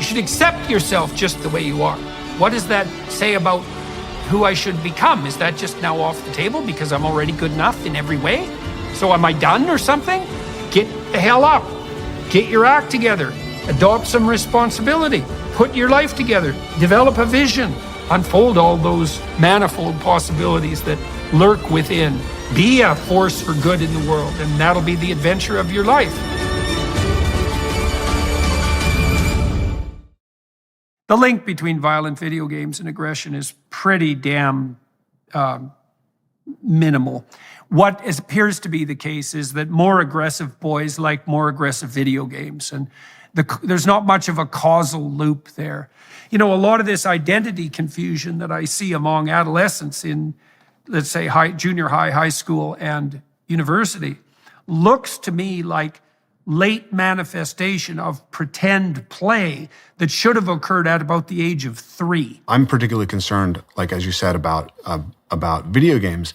You should accept yourself just the way you are. What does that say about who I should become? Is that just now off the table because I'm already good enough in every way? So am I done or something? Get the hell up. Get your act together. Adopt some responsibility. Put your life together. Develop a vision. Unfold all those manifold possibilities that lurk within. Be a force for good in the world, and that'll be the adventure of your life. The link between violent video games and aggression is pretty damn minimal. What appears to be the case is that more aggressive boys like more aggressive video games, and there's not much of a causal loop there. You know, a lot of this identity confusion that I see among adolescents in, let's say, junior high, high school, and university looks to me like late manifestation of pretend play that should have occurred at about the age of 3. I'm particularly concerned, like as you said, about video games,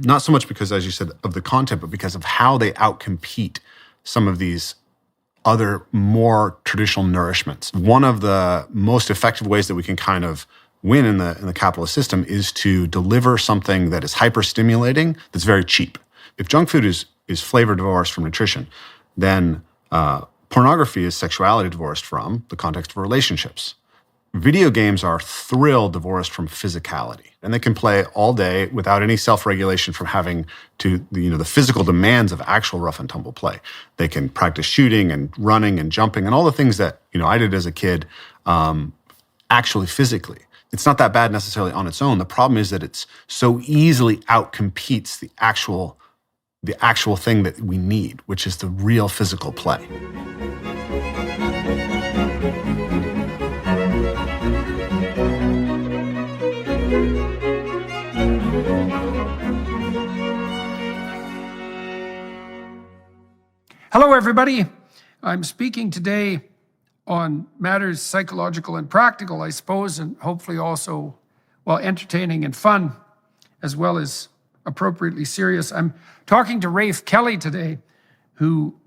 not so much because, as you said, of the content, but because of how they outcompete some of these other more traditional nourishments. One of the most effective ways that we can kind of win in the capitalist system is to deliver something that is hyper-stimulating, that's very cheap. If junk food is flavor divorced from nutrition, then pornography is sexuality divorced from the context of relationships. Video games are thrill divorced from physicality, and they can play all day without any self-regulation from having to, the physical demands of actual rough and tumble play. They can practice shooting and running and jumping and all the things that I did as a kid, actually physically. It's not that bad necessarily on its own. The problem is that it's so easily outcompetes the actual thing that we need, which is the real physical play. Hello, everybody. I'm speaking today on matters psychological and practical, I suppose, and hopefully also, entertaining and fun, as well as appropriately serious. I'm talking to Rafe Kelley today, who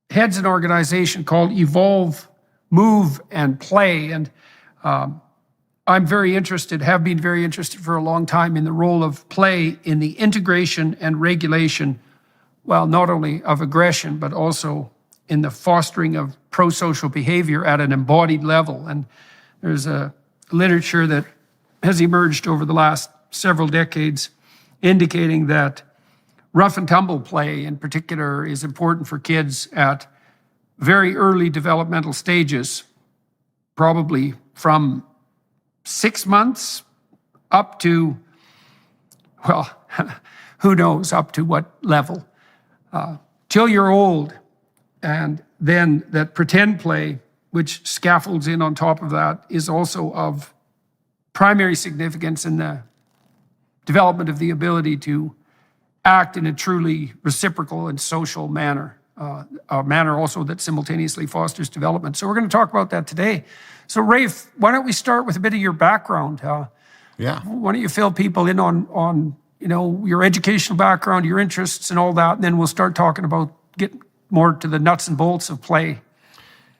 heads an organization called Evolve, Move, and Play. And I'm very interested, have been very interested for a long time in the role of play in the integration and regulation, not only of aggression, but also in the fostering of pro-social behavior at an embodied level. And there's a literature that has emerged over the last several decades indicating that rough and tumble play in particular is important for kids at very early developmental stages, probably from 6 months up to, who knows up to what level, till you're old. And then that pretend play, which scaffolds in on top of that, is also of primary significance in the development of the ability to act in a truly reciprocal and social manner, a manner also that simultaneously fosters development. So we're going to talk about that today. So Rafe, why don't we start with a bit of your background? Yeah. Why don't you fill people in on your educational background, your interests and all that, and then we'll start talking about getting more to the nuts and bolts of play.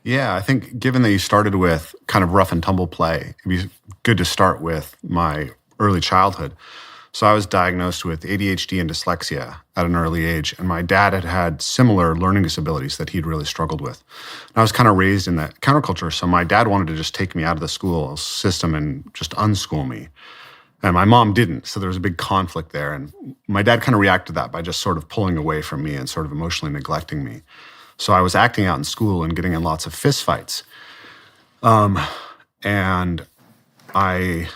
Yeah, I think given that you started with kind of rough and tumble play, it'd be good to start with my early childhood. So I was diagnosed with ADHD and dyslexia at an early age, and my dad had similar learning disabilities that he'd really struggled with. And I was kind of raised in that counterculture, so my dad wanted to just take me out of the school system and just unschool me. And my mom didn't, so there was a big conflict there. And my dad kind of reacted to that by just sort of pulling away from me and sort of emotionally neglecting me. So I was acting out in school and getting in lots of fist fights. And I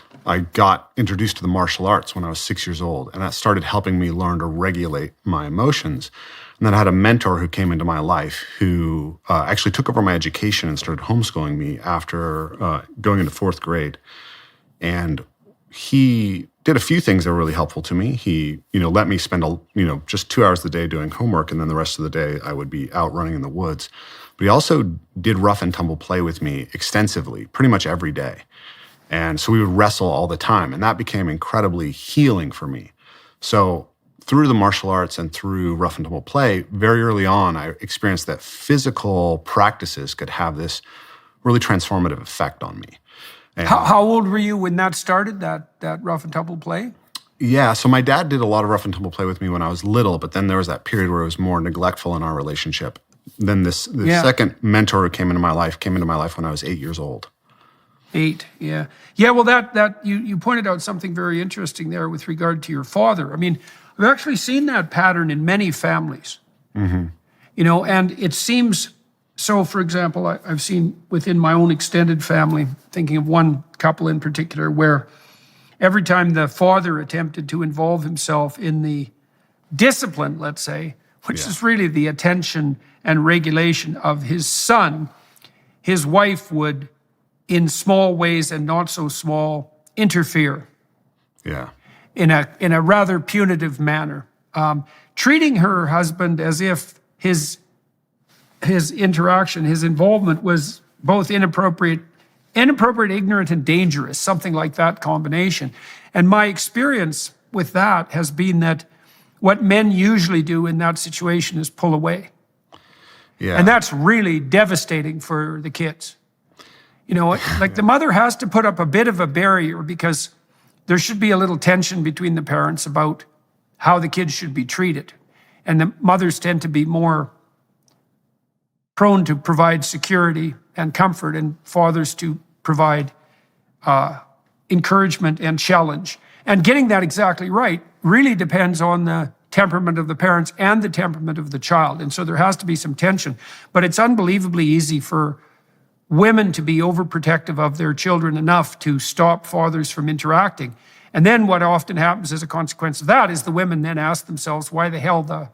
got introduced to the martial arts when I was 6 years old, and that started helping me learn to regulate my emotions. And then I had a mentor who came into my life who actually took over my education and started homeschooling me after going into 4th grade. And he did a few things that were really helpful to me. He, let me spend, just 2 hours a day doing homework, and then the rest of the day I would be out running in the woods. But he also did rough and tumble play with me extensively, pretty much every day. And so we would wrestle all the time, and that became incredibly healing for me. So through the martial arts and through rough and tumble play, very early on, I experienced that physical practices could have this really transformative effect on me. And How old were you when that started, that rough and tumble play? yeah, so my dad did a lot of rough and tumble play with me when I was little, but then there was that period where it was more neglectful in our relationship. Then this second mentor who came into my life when I was 8 years old. 8, yeah. Yeah, well, that you pointed out something very interesting there with regard to your father. I mean, I've actually seen that pattern in many families. You know, and it seems so. For example, I've seen within my own extended family, thinking of one couple in particular, where every time the father attempted to involve himself in the discipline, let's say, which is really the attention and regulation of his son, his wife would, in small ways and not so small, interfere. Yeah. In a rather punitive manner, treating her husband as if his interaction, his involvement was both inappropriate, ignorant, and dangerous, something like that combination. And my experience with that has been that what men usually do in that situation is pull away. Yeah. And that's really devastating for the kids. You know, like the mother has to put up a bit of a barrier because there should be a little tension between the parents about how the kids should be treated. And the mothers tend to be more prone to provide security and comfort, and fathers to provide encouragement and challenge. And getting that exactly right really depends on the temperament of the parents and the temperament of the child. And so there has to be some tension. But it's unbelievably easy for women to be overprotective of their children enough to stop fathers from interacting. And then what often happens as a consequence of that is the women then ask themselves why the hell the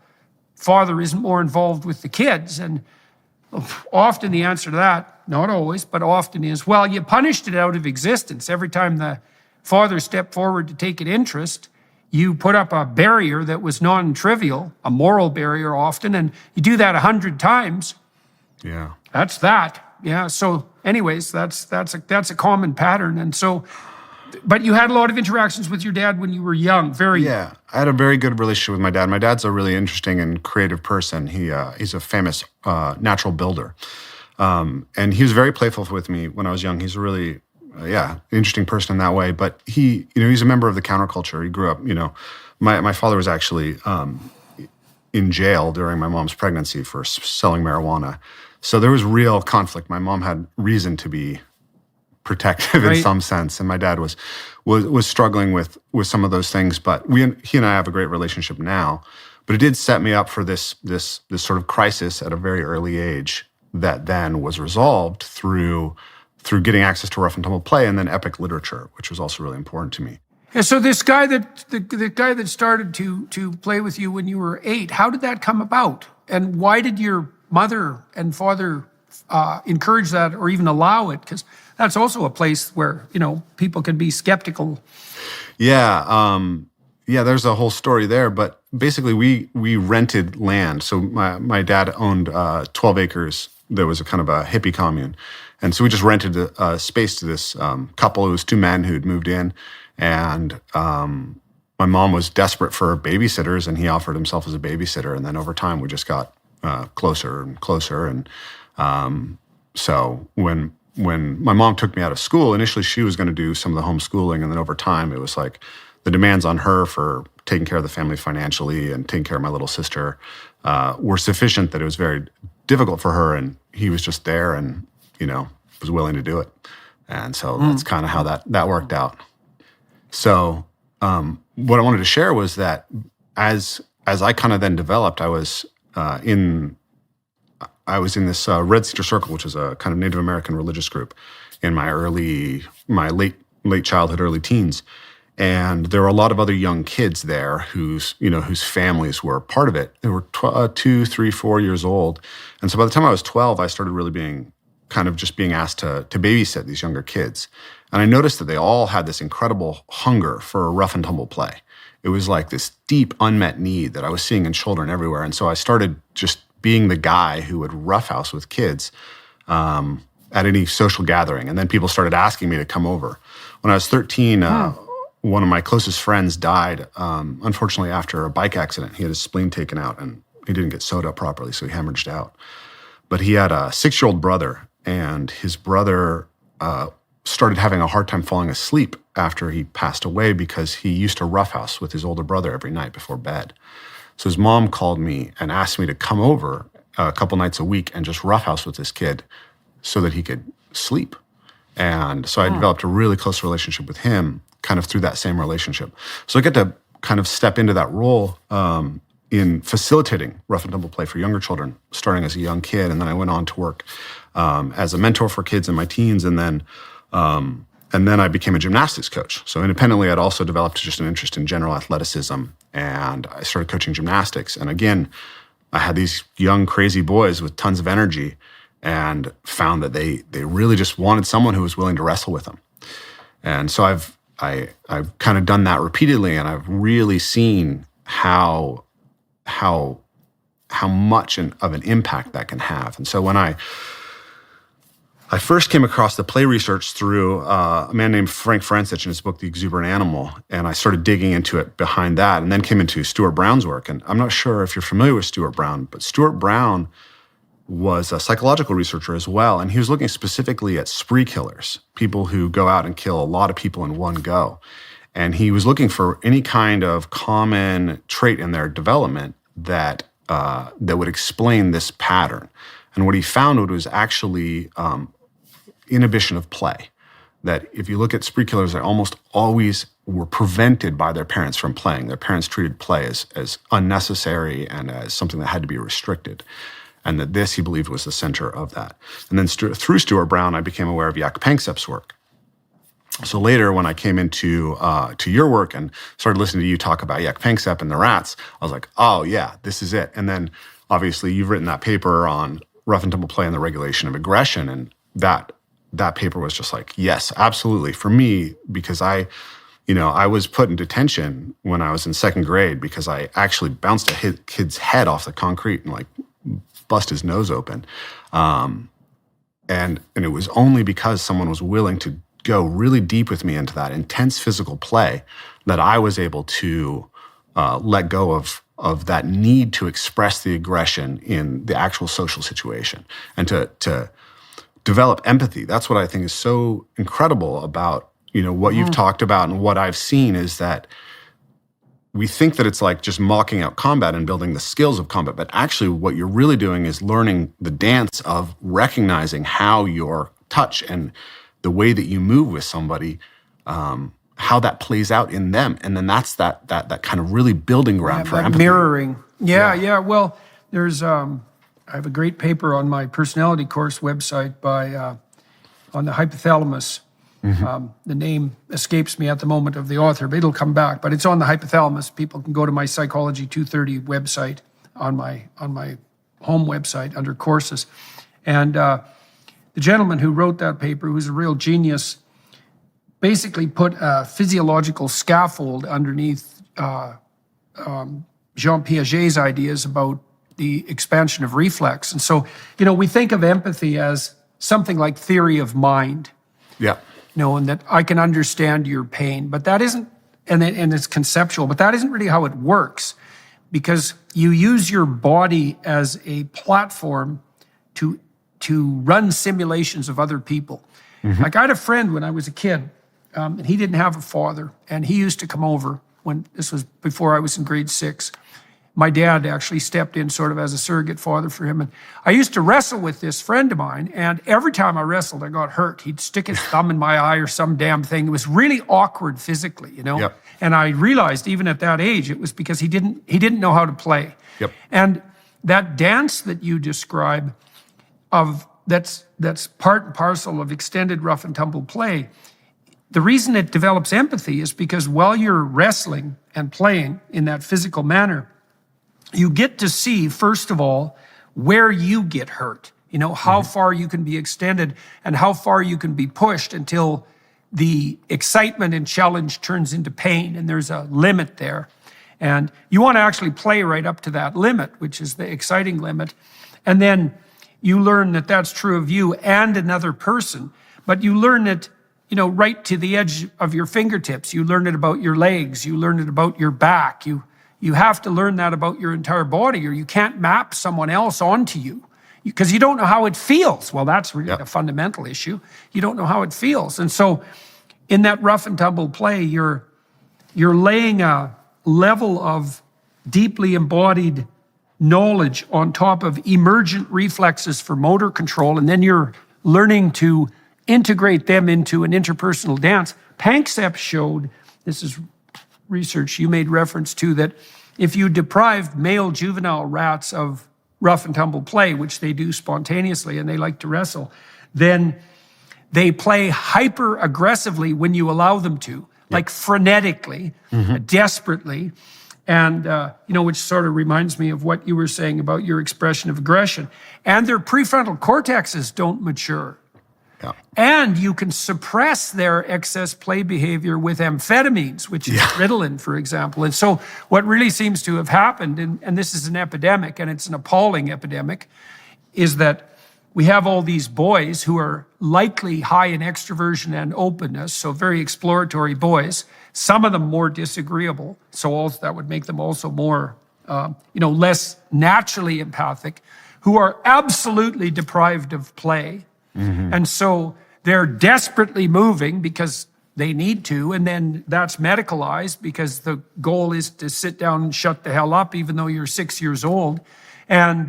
father isn't more involved with the kids. And often the answer to that, not always, but often is, well, you punished it out of existence. Every time the father stepped forward to take an interest, you put up a barrier that was non-trivial, a moral barrier often, and you do that 100 times. Yeah. That's that. Yeah. So anyways, that's a common pattern. And so, but you had a lot of interactions with your dad when you were young, very young. Yeah, I had a very good relationship with my dad. My dad's a really interesting and creative person. He's a famous natural builder. And he was very playful with me when I was young. He's a really, interesting person in that way. But he's a member of the counterculture. He grew up, my father was actually in jail during my mom's pregnancy for selling marijuana. So there was real conflict. My mom had reason to be protective in some sense, and my dad was struggling with some of those things. But he and I have a great relationship now. But it did set me up for this sort of crisis at a very early age that then was resolved through getting access to rough and tumble play and then epic literature, which was also really important to me. Yeah, so this guy the guy that started to play with you when you were 8, how did that come about? And why did your mother and father encourage that or even allow it? Because that's also a place where, people can be skeptical. Yeah, there's a whole story there. But basically, we rented land. So my dad owned 12 acres. There was a kind of a hippie commune. And so we just rented a space to this couple. It was 2 men who'd moved in. And my mom was desperate for babysitters, and he offered himself as a babysitter. And then over time, we just got closer and closer. And so when my mom took me out of school, initially she was going to do some of the homeschooling. And then over time, it was like the demands on her for taking care of the family financially and taking care of my little sister were sufficient that it was very difficult for her. And he was just there and, was willing to do it. And so that's kind of how that worked out. So what I wanted to share was that as I kind of then developed, I was in this Red Cedar Circle, which is a kind of Native American religious group in my late childhood, early teens. And there were a lot of other young kids there whose families were part of it. They were 2, 3, 4 years old. And so by the time I was 12, I started really being asked to babysit these younger kids. And I noticed that they all had this incredible hunger for rough and tumble play. It was like this deep unmet need that I was seeing in children everywhere. And so I started just being the guy who would roughhouse with kids at any social gathering. And then people started asking me to come over. When I was 13, one of my closest friends died, unfortunately, after a bike accident. He had his spleen taken out, and he didn't get sewed up properly, so he hemorrhaged out. But he had a 6-year-old brother, and his brother started having a hard time falling asleep after he passed away because he used to roughhouse with his older brother every night before bed. So his mom called me and asked me to come over a couple nights a week and just roughhouse with this kid so that he could sleep. And so I developed a really close relationship with him kind of through that same relationship. So I get to kind of step into that role in facilitating rough and tumble play for younger children, starting as a young kid. And then I went on to work as a mentor for kids in my teens. And then I became a gymnastics coach. So independently, I'd also developed just an interest in general athleticism. And I started coaching gymnastics. And again, I had these young, crazy boys with tons of energy and found that they really just wanted someone who was willing to wrestle with them. And so I've kind of done that repeatedly, and I've really seen how much of an impact that can have. And so when I first came across the play research through a man named Frank Francich in his book, The Exuberant Animal, and I started digging into it behind that, and then came into Stuart Brown's work. And I'm not sure if you're familiar with Stuart Brown, but Stuart Brown was a psychological researcher as well, and he was looking specifically at spree killers, people who go out and kill a lot of people in one go. And he was looking for any kind of common trait in their development that would explain this pattern. And what he found was actually inhibition of play. That if you look at spree killers, they almost always were prevented by their parents from playing. Their parents treated play as unnecessary and as something that had to be restricted. And that this, he believed, was the center of that. And then through Stuart Brown, I became aware of Jaak Panksepp's work. So later, when I came into to your work and started listening to you talk about Jaak Panksepp and the rats, I was like, oh yeah, this is it. And then obviously you've written that paper on rough and tumble play and the regulation of aggression, and that paper was just like, yes, absolutely, for me, because I was put in detention when I was in second grade because I actually bounced a kid's head off the concrete and like bust his nose open. And it was only because someone was willing to go really deep with me into that intense physical play that I was able to let go of that need to express the aggression in the actual social situation and to develop empathy. That's what I think is so incredible about, what you've talked about and what I've seen is that we think that it's like just mocking out combat and building the skills of combat, but actually what you're really doing is learning the dance of recognizing how your touch and the way that you move with somebody, how that plays out in them. And then that's that kind of really building ground for empathy. Mirroring. Yeah. Well, there's, I have a great paper on my personality course website on the hypothalamus. Mm-hmm. The name escapes me at the moment of the author, but it'll come back. But it's on the hypothalamus. People can go to my Psychology 230 website on my home website under courses. And the gentleman who wrote that paper, who's a real genius, basically put a physiological scaffold underneath Jean Piaget's ideas about the expansion of reflex. And so, we think of empathy as something like theory of mind. Yeah. And that I can understand your pain, but that isn't, and it's conceptual, but that isn't really how it works, because you use your body as a platform to run simulations of other people. Mm-hmm. Like I had a friend when I was a kid, and he didn't have a father, and he used to come over when this was before I was in grade 6. My dad actually stepped in sort of as a surrogate father for him. And I used to wrestle with this friend of mine, and every time I wrestled, I got hurt. He'd stick his thumb in my eye or some damn thing. It was really awkward physically, Yep. And I realized even at that age, it was because he didn't know how to play. Yep. And that dance that you describe that's part and parcel of extended rough and tumble play, the reason it develops empathy is because while you're wrestling and playing in that physical manner, you get to see, first of all, where you get hurt, how far you can be extended and how far you can be pushed until the excitement and challenge turns into pain, and there's a limit there. And you want to actually play right up to that limit, which is the exciting limit. And then you learn that that's true of you and another person, but you learn it, right to the edge of your fingertips. You learn it about your legs. You learn it about your back. You have to learn that about your entire body, or you can't map someone else onto you. because you don't know how it feels. Well, that's really a fundamental issue. You don't know how it feels. And so in that rough and tumble play, you're laying a level of deeply embodied knowledge on top of emergent reflexes for motor control, and then you're learning to integrate them into an interpersonal dance. Panksepp showed, this is research you made reference to, that if you deprive male juvenile rats of rough and tumble play, which they do spontaneously and they like to wrestle, then they play hyper aggressively when you allow them to, like frenetically, desperately. And, which sort of reminds me of what you were saying about your expression of aggression. And their prefrontal cortexes don't mature. Yeah. And you can suppress their excess play behavior with amphetamines, which is Ritalin, for example. And so what really seems to have happened, and this is an epidemic, and it's an appalling epidemic, is that we have all these boys who are likely high in extroversion and openness, so very exploratory boys, some of them more disagreeable, so also that would make them also more, less naturally empathic, who are absolutely deprived of play. And so they're desperately moving because they need to, and then that's medicalized because the goal is to sit down and shut the hell up even though you're 6 years old. And,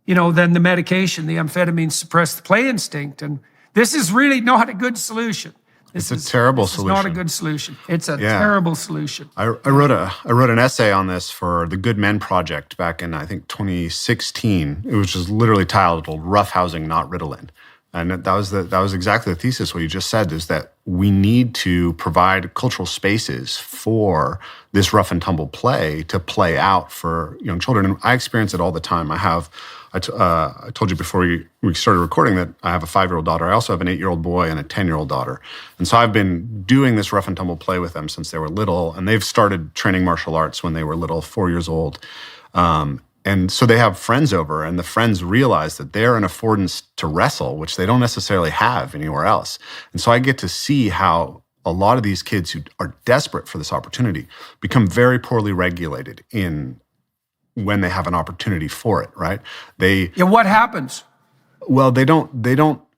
then the medication, the amphetamines suppress the play instinct. And this is really not a good solution. It's a terrible solution. It's not a good solution. It's a terrible solution. I wrote an essay on this for the Good Men Project back in, I think, 2016. It was just literally titled "Rough Housing, Not Ritalin," and that was exactly the thesis. What you just said is that we need to provide cultural spaces for this rough and tumble play to play out for young children. And I experience it all the time. I told you before we started recording that I have a 5-year-old daughter. I also have an 8-year-old boy and a 10-year-old daughter. And so I've been doing this rough and tumble play with them since they were little. And they've started training martial arts when they were little, 4 years old. And so they have friends over, and the friends realize that they're an affordance to wrestle, which they don't necessarily have anywhere else. And so I get to see how a lot of these kids who are desperate for this opportunity become very poorly regulated when they have an opportunity for it, right? What happens? Well, they don't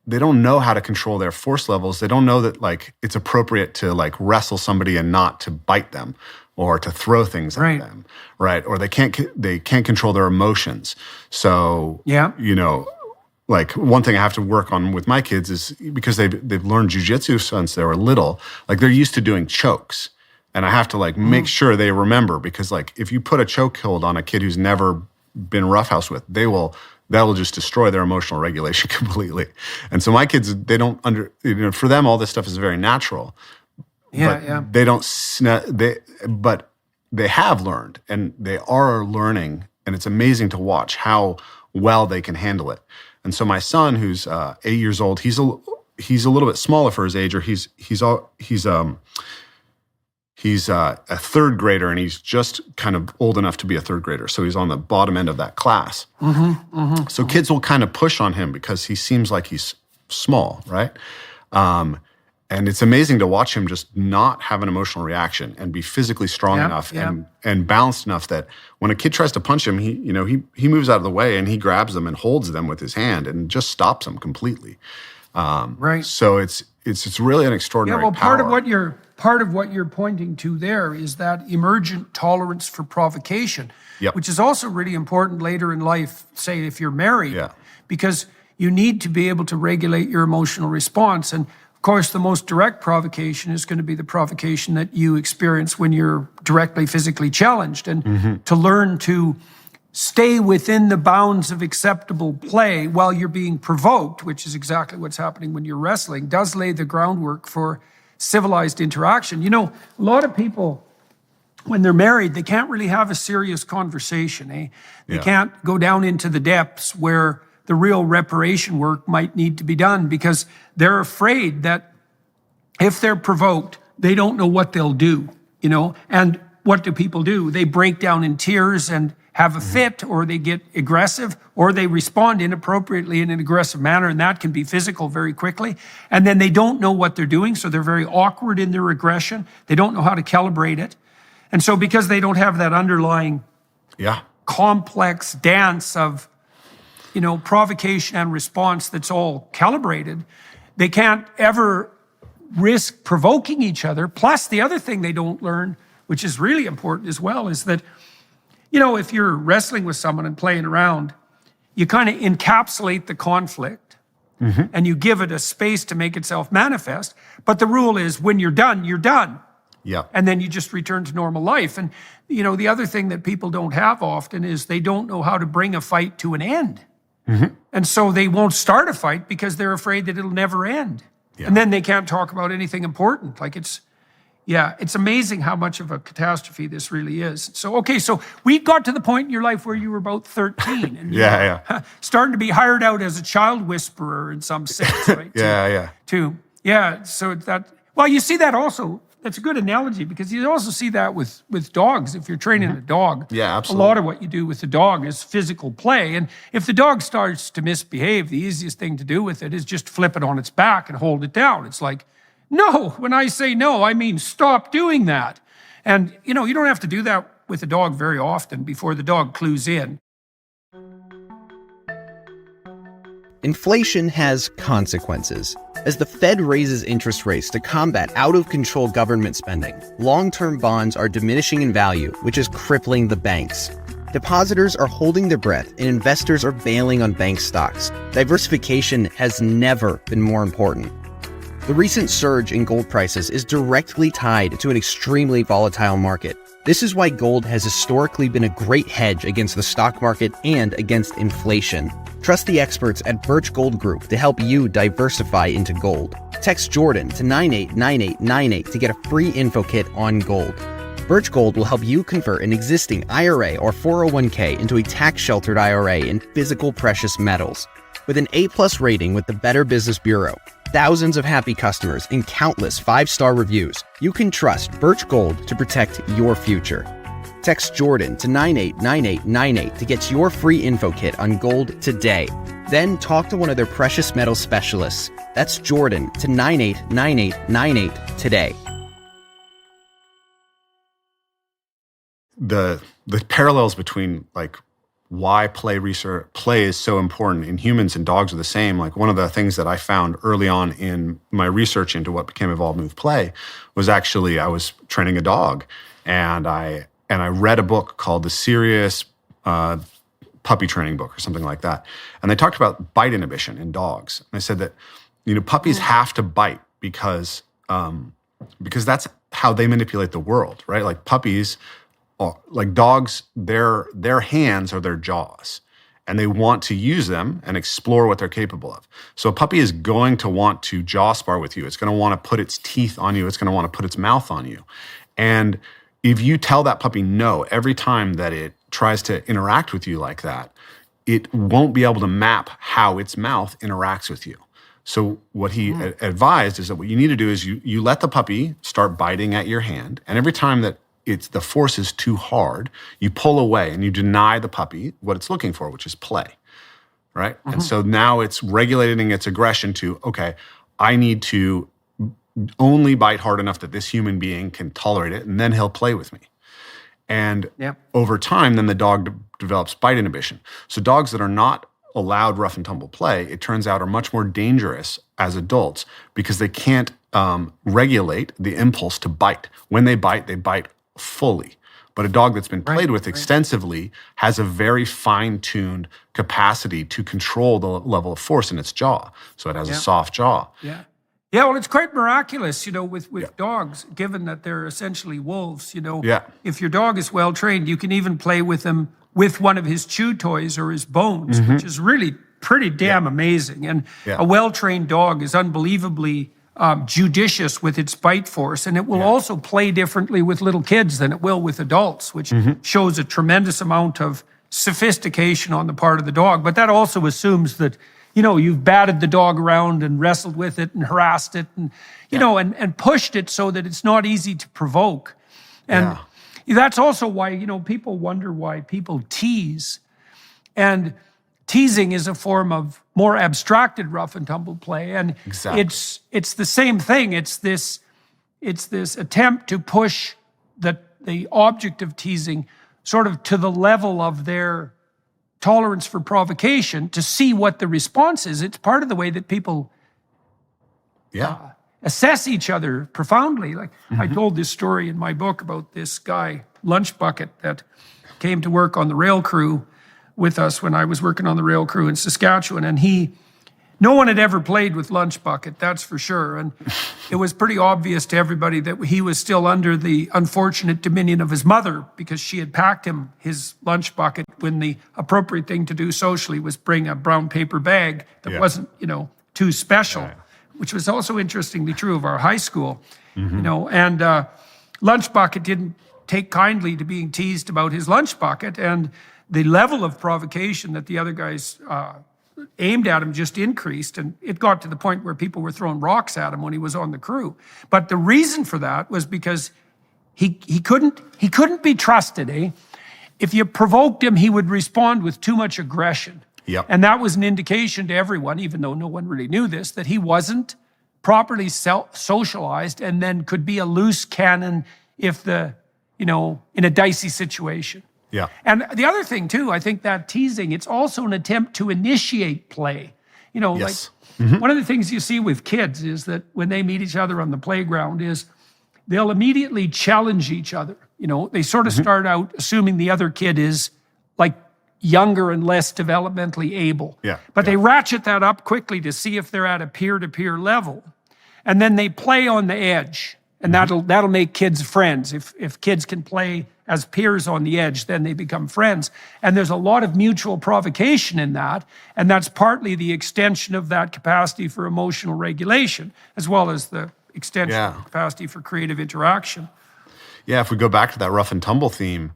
know how to control their force levels. They don't know that it's appropriate to wrestle somebody and not to bite them or to throw things at them, right? Or they can't control their emotions. So one thing I have to work on with my kids is because they've learned jujitsu since they were little. They're used to doing chokes. And I have to make sure they remember, because if you put a chokehold on a kid who's never been roughhoused with, that'll just destroy their emotional regulation completely. And so my kids, they don't for them all this stuff is very natural. They don't but they have learned, and they are learning, and it's amazing to watch how well they can handle it. And so my son, who's 8 years old, he's a little bit smaller for his age, or He's a third grader, and he's just kind of old enough to be a third grader. So he's on the bottom end of that class. So kids will kind of push on him because he seems like he's small, right? And it's amazing to watch him just not have an emotional reaction and be physically strong enough and balanced enough that when a kid tries to punch him, he moves out of the way and he grabs them and holds them with his hand and just stops them completely. So it's really an extraordinary power. Part of what you're pointing to there is that emergent tolerance for provocation, which is also really important later in life, say if you're married, because you need to be able to regulate your emotional response. And of course, the most direct provocation is going to be the provocation that you experience when you're directly physically challenged. And to learn to stay within the bounds of acceptable play while you're being provoked, which is exactly what's happening when you're wrestling, does lay the groundwork for civilized interaction. A lot of people, when they're married, they can't really have a serious conversation. They can't go down into the depths where the real reparation work might need to be done, because they're afraid that if they're provoked, they don't know what they'll do, And what do people do? They break down in tears and have a fit, or they get aggressive, or they respond inappropriately in an aggressive manner, and that can be physical very quickly. And then they don't know what they're doing, so they're very awkward in their aggression. They don't know how to calibrate it. And so because they don't have that underlying complex dance of provocation and response that's all calibrated. They can't ever risk provoking each other. Plus, the other thing they don't learn, which is really important as well, is that, if you're wrestling with someone and playing around, you kind of encapsulate the conflict and you give it a space to make itself manifest. But the rule is when you're done, you're done. Yeah. And then you just return to normal life. And, the other thing that people don't have often is they don't know how to bring a fight to an end. And so they won't start a fight because they're afraid that it'll never end. Yeah. And then they can't talk about anything important. Like it's amazing how much of a catastrophe this really is. So we got to the point in your life where you were about 13 and starting to be hired out as a child whisperer in some sense, right? Well, you see that also. That's a good analogy because you also see that with dogs. If you're training a dog, absolutely. A lot of what you do with the dog is physical play. And if the dog starts to misbehave, the easiest thing to do with it is just flip it on its back and hold it down. It's like, no, when I say no, I mean stop doing that. And, you don't have to do that with a dog very often before the dog clues in. Inflation has consequences. As the Fed raises interest rates to combat out-of-control government spending, long-term bonds are diminishing in value, which is crippling the banks. Depositors are holding their breath and investors are bailing on bank stocks. Diversification has never been more important. The recent surge in gold prices is directly tied to an extremely volatile market. This is why gold has historically been a great hedge against the stock market and against inflation. Trust the experts at Birch Gold Group to help you diversify into gold. Text Jordan to 989898 to get a free info kit on gold. Birch Gold will help you convert an existing IRA or 401k into a tax-sheltered IRA in physical precious metals. With an A+ rating with the Better Business Bureau, thousands of happy customers, and countless 5-star reviews, you can trust Birch Gold to protect your future. Text Jordan to 989898 to get your free info kit on gold today. Then talk to one of their precious metal specialists. That's Jordan to 989898 today. The parallels between why play is so important in humans and dogs are the same. Like one of the things that I found early on in my research into what became Evolve Move Play was actually I was training a dog and I read a book called The Serious Puppy Training Book or something like that. And they talked about bite inhibition in dogs. And they said that, puppies have to bite because that's how they manipulate the world, right? Like puppies, like dogs, their hands are their jaws. And they want to use them and explore what they're capable of. So a puppy is going to want to jaw spar with you. It's going to want to put its teeth on you. It's going to want to put its mouth on you. And if you tell that puppy no every time that it tries to interact with you like that, it won't be able to map how its mouth interacts with you. So what he advised is that what you need to do is you let the puppy start biting at your hand, and every time that the force is too hard, you pull away and you deny the puppy what it's looking for, which is play, right? And so now it's regulating its aggression to, okay, I need to only bite hard enough that this human being can tolerate it, and then he'll play with me. And over time, then the dog develops bite inhibition. So dogs that are not allowed rough and tumble play, it turns out, are much more dangerous as adults because they can't regulate the impulse to bite. When they bite fully. But a dog that's been played with extensively has a very fine-tuned capacity to control the level of force in its jaw. So it has a soft jaw. Yeah, well, it's quite miraculous, with dogs, given that they're essentially wolves, If your dog is well-trained, you can even play with him with one of his chew toys or his bones, which is really pretty damn amazing. And a well-trained dog is unbelievably judicious with its bite force, and it will also play differently with little kids than it will with adults, which shows a tremendous amount of sophistication on the part of the dog. But that also assumes that, you've batted the dog around and wrestled with it and harassed it and, and pushed it so that it's not easy to provoke. And that's also why, people wonder why people tease. And teasing is a form of more abstracted rough and tumble play, and it's the same thing. It's this attempt to push the object of teasing sort of to the level of their tolerance for provocation to see what the response is. It's part of the way that people assess each other profoundly. Like I told this story in my book about this guy, Lunch Bucket, that came to work on the rail crew with us when I was working on the rail crew in Saskatchewan. And no one had ever played with Lunch Bucket, that's for sure. And it was pretty obvious to everybody that he was still under the unfortunate dominion of his mother, because she had packed him his lunch bucket when the appropriate thing to do socially was bring a brown paper bag that wasn't, too special, which was also interestingly true of our high school, and Lunch Bucket didn't take kindly to being teased about his lunch bucket, and the level of provocation that the other guys aimed at him just increased, and it got to the point where people were throwing rocks at him when he was on the crew. But the reason for that was because he couldn't be trusted. If you provoked him, he would respond with too much aggression. Yep. And that was an indication to everyone, even though no one really knew this, that he wasn't properly socialized, and then could be a loose cannon if in a dicey situation. Yeah. And the other thing too, I think that teasing, it's also an attempt to initiate play. Yes. One of the things you see with kids is that when they meet each other on the playground is they'll immediately challenge each other. They sort of start out assuming the other kid is like younger and less developmentally able. But they ratchet that up quickly to see if they're at a peer-to-peer level. And then they play on the edge. And that'll make kids friends. If kids can play as peers on the edge, then they become friends. And there's a lot of mutual provocation in that. And that's partly the extension of that capacity for emotional regulation, as well as the extension of the capacity for creative interaction. Yeah, if we go back to that rough and tumble theme,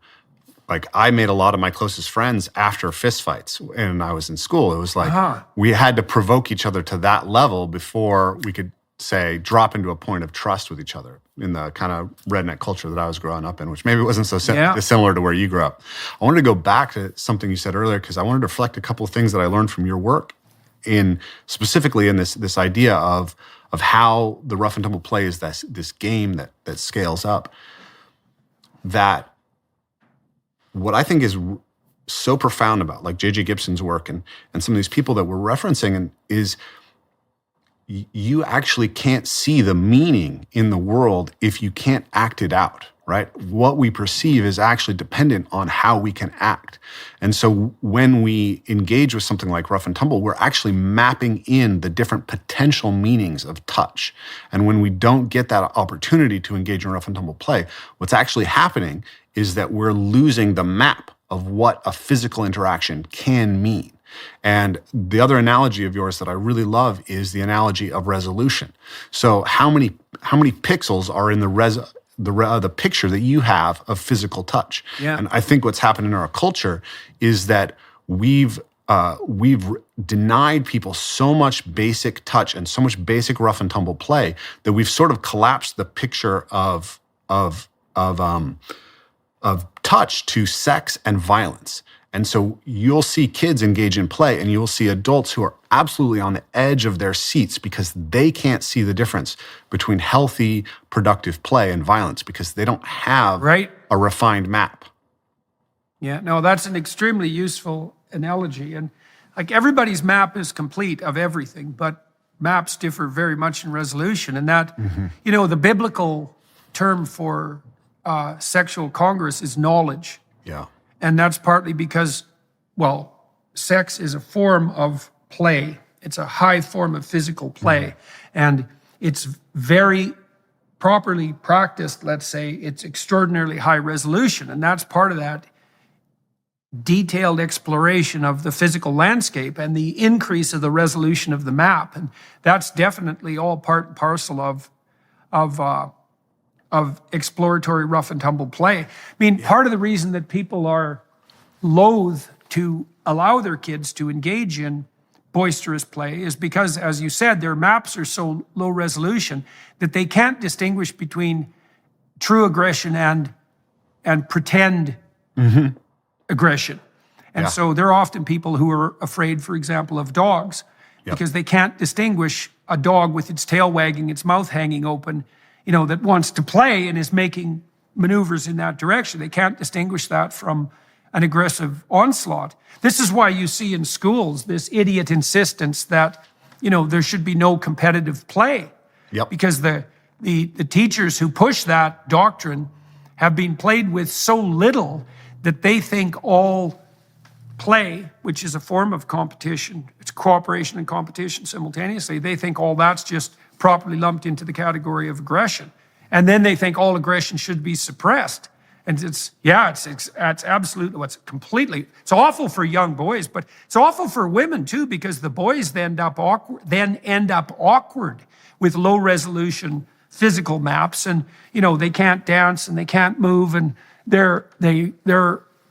like I made a lot of my closest friends after fistfights when I was in school. It was like we had to provoke each other to that level before we could, say, drop into a point of trust with each other in the kind of redneck culture that I was growing up in, which maybe wasn't so similar to where you grew up. I wanted to go back to something you said earlier, because I wanted to reflect a couple of things that I learned from your work, specifically in this idea of how the rough and tumble play is this game that scales up. That what I think is so profound about like J.J. Gibson's work and some of these people that we're referencing is you actually can't see the meaning in the world if you can't act it out, right? What we perceive is actually dependent on how we can act. And so when we engage with something like rough and tumble, we're actually mapping in the different potential meanings of touch. And when we don't get that opportunity to engage in rough and tumble play, what's actually happening is that we're losing the map of what a physical interaction can mean. And the other analogy of yours that I really love is the analogy of resolution. So how many pixels are in the picture that you have of physical touch? Yeah. And I think what's happened in our culture is that we've denied people so much basic touch and so much basic rough and tumble play that we've sort of collapsed the picture of touch to sex and violence. And so you'll see kids engage in play, and you'll see adults who are absolutely on the edge of their seats because they can't see the difference between healthy, productive play and violence because they don't have a refined map. Yeah, no, that's an extremely useful analogy. And like everybody's map is complete of everything, but maps differ very much in resolution. And that, the biblical term for sexual congress is knowledge. Yeah. And that's partly because, sex is a form of play. It's a high form of physical play. And it's very properly practiced, let's say, it's extraordinarily high resolution. And that's part of that detailed exploration of the physical landscape and the increase of the resolution of the map. And that's definitely all part and parcel of exploratory rough and tumble play. I mean, part of the reason that people are loath to allow their kids to engage in boisterous play is because, as you said, their maps are so low resolution that they can't distinguish between true aggression and pretend aggression. And so they're often people who are afraid, for example, of dogs because they can't distinguish a dog with its tail wagging, its mouth hanging open, that wants to play and is making maneuvers in that direction. They can't distinguish that from an aggressive onslaught. This is why you see in schools this idiot insistence that, there should be no competitive play. Yep. Because the teachers who push that doctrine have been played with so little that they think all play, which is a form of competition, it's cooperation and competition simultaneously, they think all that's just properly lumped into the category of aggression. And then they think all aggression should be suppressed. And it's absolutely, it's awful for young boys, but it's awful for women too, because the boys then end up awkward with low resolution physical maps, and they can't dance and they can't move, and their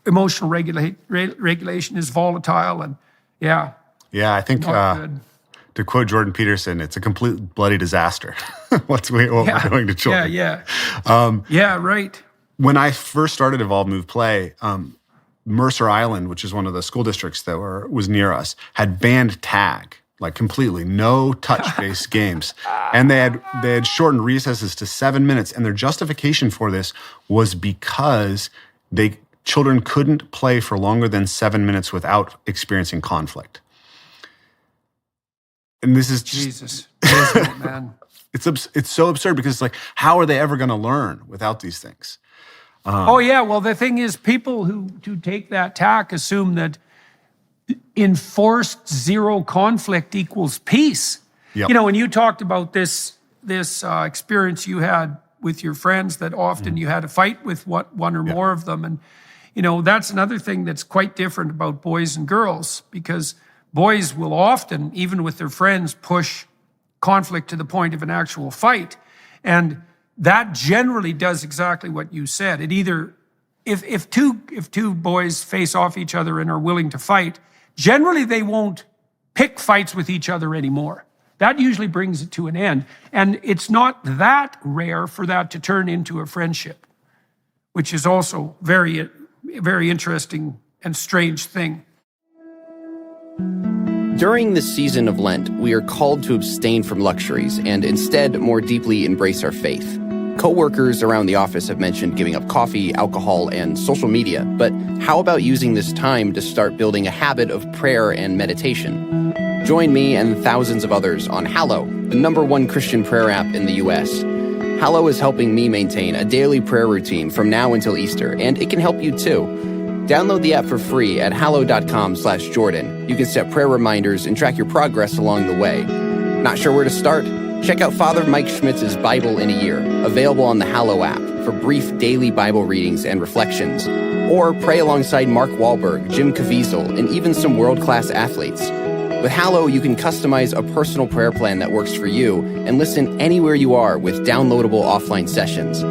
emotional regulation is volatile, and I think to quote Jordan Peterson, it's a complete bloody disaster. what we're doing to children. Right. When I first started Evolve Move Play, Mercer Island, which is one of the school districts that was near us, had banned tag, like completely, no touch-based games. And they had shortened recesses to 7 minutes. And their justification for this was because children couldn't play for longer than 7 minutes without experiencing conflict. And this is Jesus, isn't it, man? It's so absurd, because it's like, how are they ever going to learn without these things? Well, the thing is, people who take that tack assume that enforced zero conflict equals peace. Yep. When you talked about this experience you had with your friends, that often you had a fight with one or more of them. And, that's another thing that's quite different about boys and girls, because boys will often, even with their friends, push conflict to the point of an actual fight. And that generally does exactly what you said. It either, if two boys face off each other and are willing to fight, generally they won't pick fights with each other anymore. That usually brings it to an end. And it's not that rare for that to turn into a friendship, which is also very, very interesting and strange thing. During this season of Lent, we are called to abstain from luxuries and instead more deeply embrace our faith. Co-workers around the office have mentioned giving up coffee, alcohol, and social media, but how about using this time to start building a habit of prayer and meditation? Join me and thousands of others on Hallow, the #1 Christian prayer app in the US. Hallow is helping me maintain a daily prayer routine from now until Easter, and it can help you too. Download the app for free at hallow.com/Jordan. You can set prayer reminders and track your progress along the way. Not sure where to start? Check out Father Mike Schmitz's Bible in a Year, available on the Hallow app for brief daily Bible readings and reflections. Or pray alongside Mark Wahlberg, Jim Caviezel, and even some world-class athletes. With Hallow, you can customize a personal prayer plan that works for you and listen anywhere you are with downloadable offline sessions.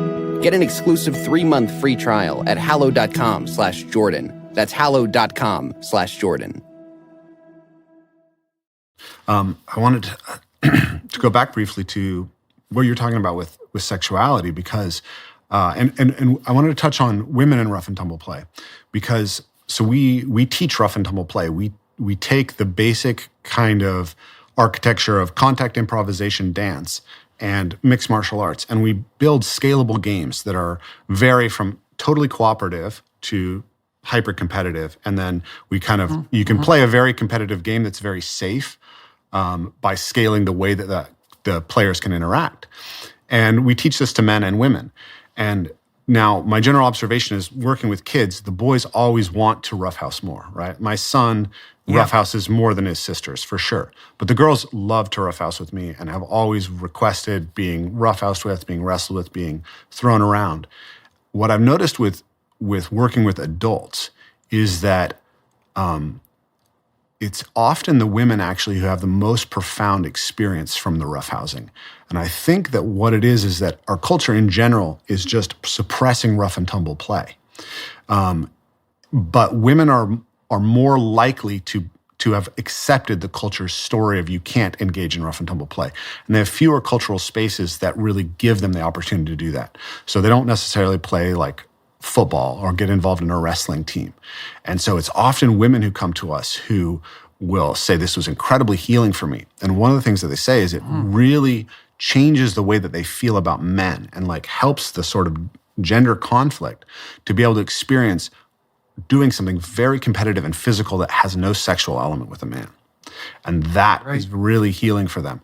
Get an exclusive 3-month free trial at hallow.com/Jordan. That's hallow.com/Jordan. I wanted to go back briefly to what you're talking about with sexuality, because and I wanted to touch on women in rough and tumble play, because so we teach rough and tumble play. We take the basic kind of architecture of contact improvisation dance and mixed martial arts, and we build scalable games that vary from totally cooperative to hyper competitive, and then we kind of you can play a very competitive game that's very safe by scaling the way that the players can interact. And we teach this to men and women. And now my general observation is, working with kids, the boys always want to roughhouse more, right? My son roughhouses more than his sisters, for sure. But the girls love to roughhouse with me and have always requested being roughhoused with, being wrestled with, being thrown around. What I've noticed with working with adults is that it's often the women actually who have the most profound experience from the roughhousing. And I think that what it is that our culture in general is just suppressing rough and tumble play. But women are more likely to have accepted the culture's story of you can't engage in rough and tumble play. And they have fewer cultural spaces that really give them the opportunity to do that. So they don't necessarily play like football or get involved in a wrestling team. And so it's often women who come to us who will say, this was incredibly healing for me. And one of the things that they say is it really changes the way that they feel about men and like helps the sort of gender conflict to be able to experience doing something very competitive and physical that has no sexual element with a man. And that is really healing for them.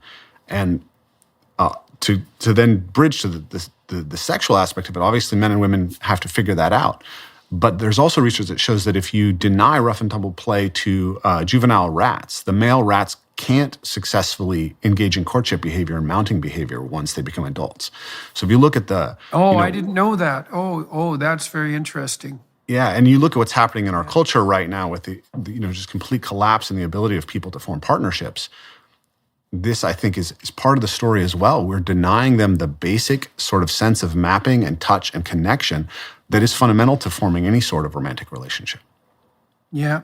And to then bridge to the sexual aspect of it, obviously men and women have to figure that out. But there's also research that shows that if you deny rough and tumble play to juvenile rats, the male rats can't successfully engage in courtship behavior and mounting behavior once they become adults. So if you look at the... I didn't know that. That's very interesting. Yeah, and you look at what's happening in our culture right now with the just complete collapse in the ability of people to form partnerships. This, I think, is part of the story as well. We're denying them the basic sort of sense of mapping and touch and connection that is fundamental to forming any sort of romantic relationship. Yeah.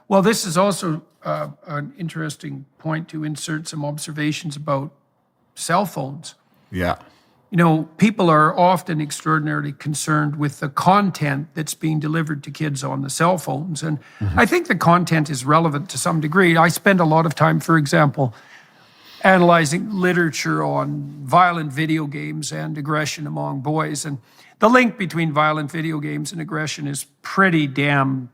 Well, this is also an interesting point to insert some observations about cell phones. Yeah. People are often extraordinarily concerned with the content that's being delivered to kids on the cell phones. And I think the content is relevant to some degree. I spend a lot of time, for example, analyzing literature on violent video games and aggression among boys. And the link between violent video games and aggression is pretty damn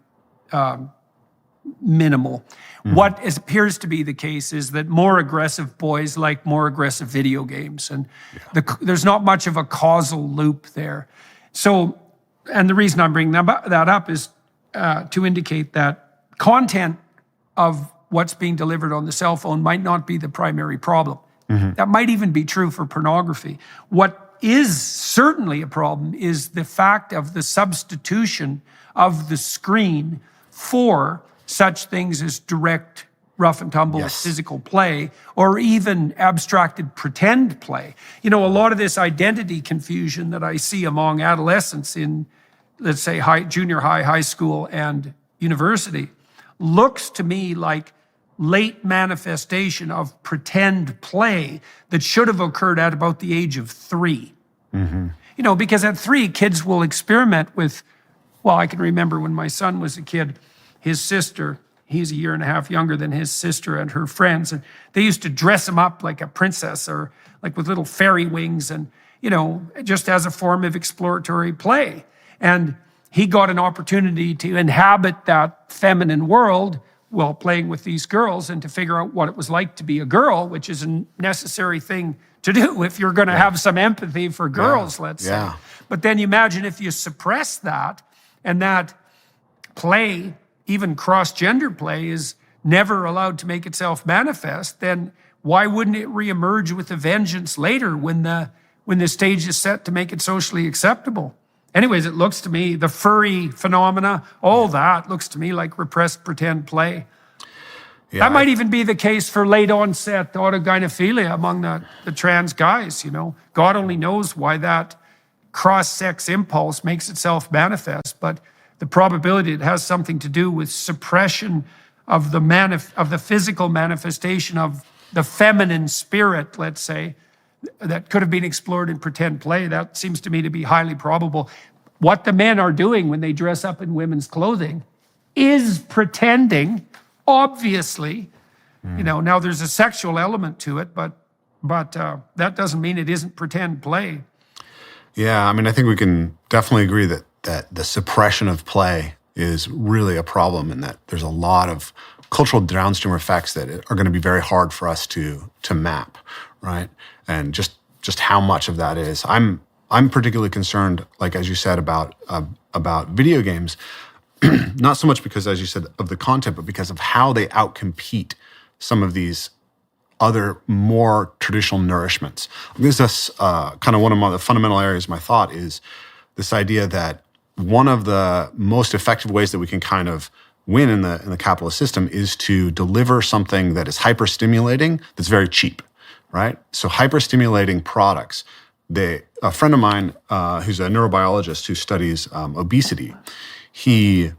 minimal. What appears to be the case is that more aggressive boys like more aggressive video games. And there's not much of a causal loop there. So, and the reason I'm bringing that up is to indicate that content of what's being delivered on the cell phone might not be the primary problem. That might even be true for pornography. What is certainly a problem is the fact of the substitution of the screen for such things as direct rough and tumble physical play, or even abstracted pretend play. A lot of this identity confusion that I see among adolescents in, let's say, junior high, high school, and university looks to me like late manifestation of pretend play that should have occurred at about the age of 3. Because at 3, kids will experiment with, I can remember when my son was a kid, his sister, he's a year and a half younger than his sister and her friends, and they used to dress him up like a princess or like with little fairy wings and, just as a form of exploratory play. And he got an opportunity to inhabit that feminine world while playing with these girls and to figure out what it was like to be a girl, which is a necessary thing to do if you're going to have some empathy for girls, let's say. But then you imagine if you suppress that and that play, even cross-gender play, is never allowed to make itself manifest, then why wouldn't it reemerge with a vengeance later when the stage is set to make it socially acceptable? Anyways, it looks to me, the furry phenomena, all that looks to me like repressed pretend play. That might even be the case for late onset autogynephilia among the trans guys, God only knows why that cross-sex impulse makes itself manifest, but the probability it has something to do with suppression of the physical manifestation of the feminine spirit, let's say, that could have been explored in pretend play, that seems to me to be highly probable. What the men are doing when they dress up in women's clothing is pretending, obviously. Now there's a sexual element to it, but that doesn't mean it isn't pretend play. Yeah, I think we can definitely agree that the suppression of play is really a problem, and that there's a lot of cultural downstream effects that are going to be very hard for us to map, right? And just how much of that is. I'm particularly concerned, like as you said, about video games, not so much because, as you said, of the content, but because of how they outcompete some of these other more traditional nourishments. This is kind of one of the fundamental areas of my thought is this idea that one of the most effective ways that we can kind of win in the capitalist system is to deliver something that is hyper-stimulating, that's very cheap, right? So hyper-stimulating products. A friend of mine who's a neurobiologist who studies obesity, he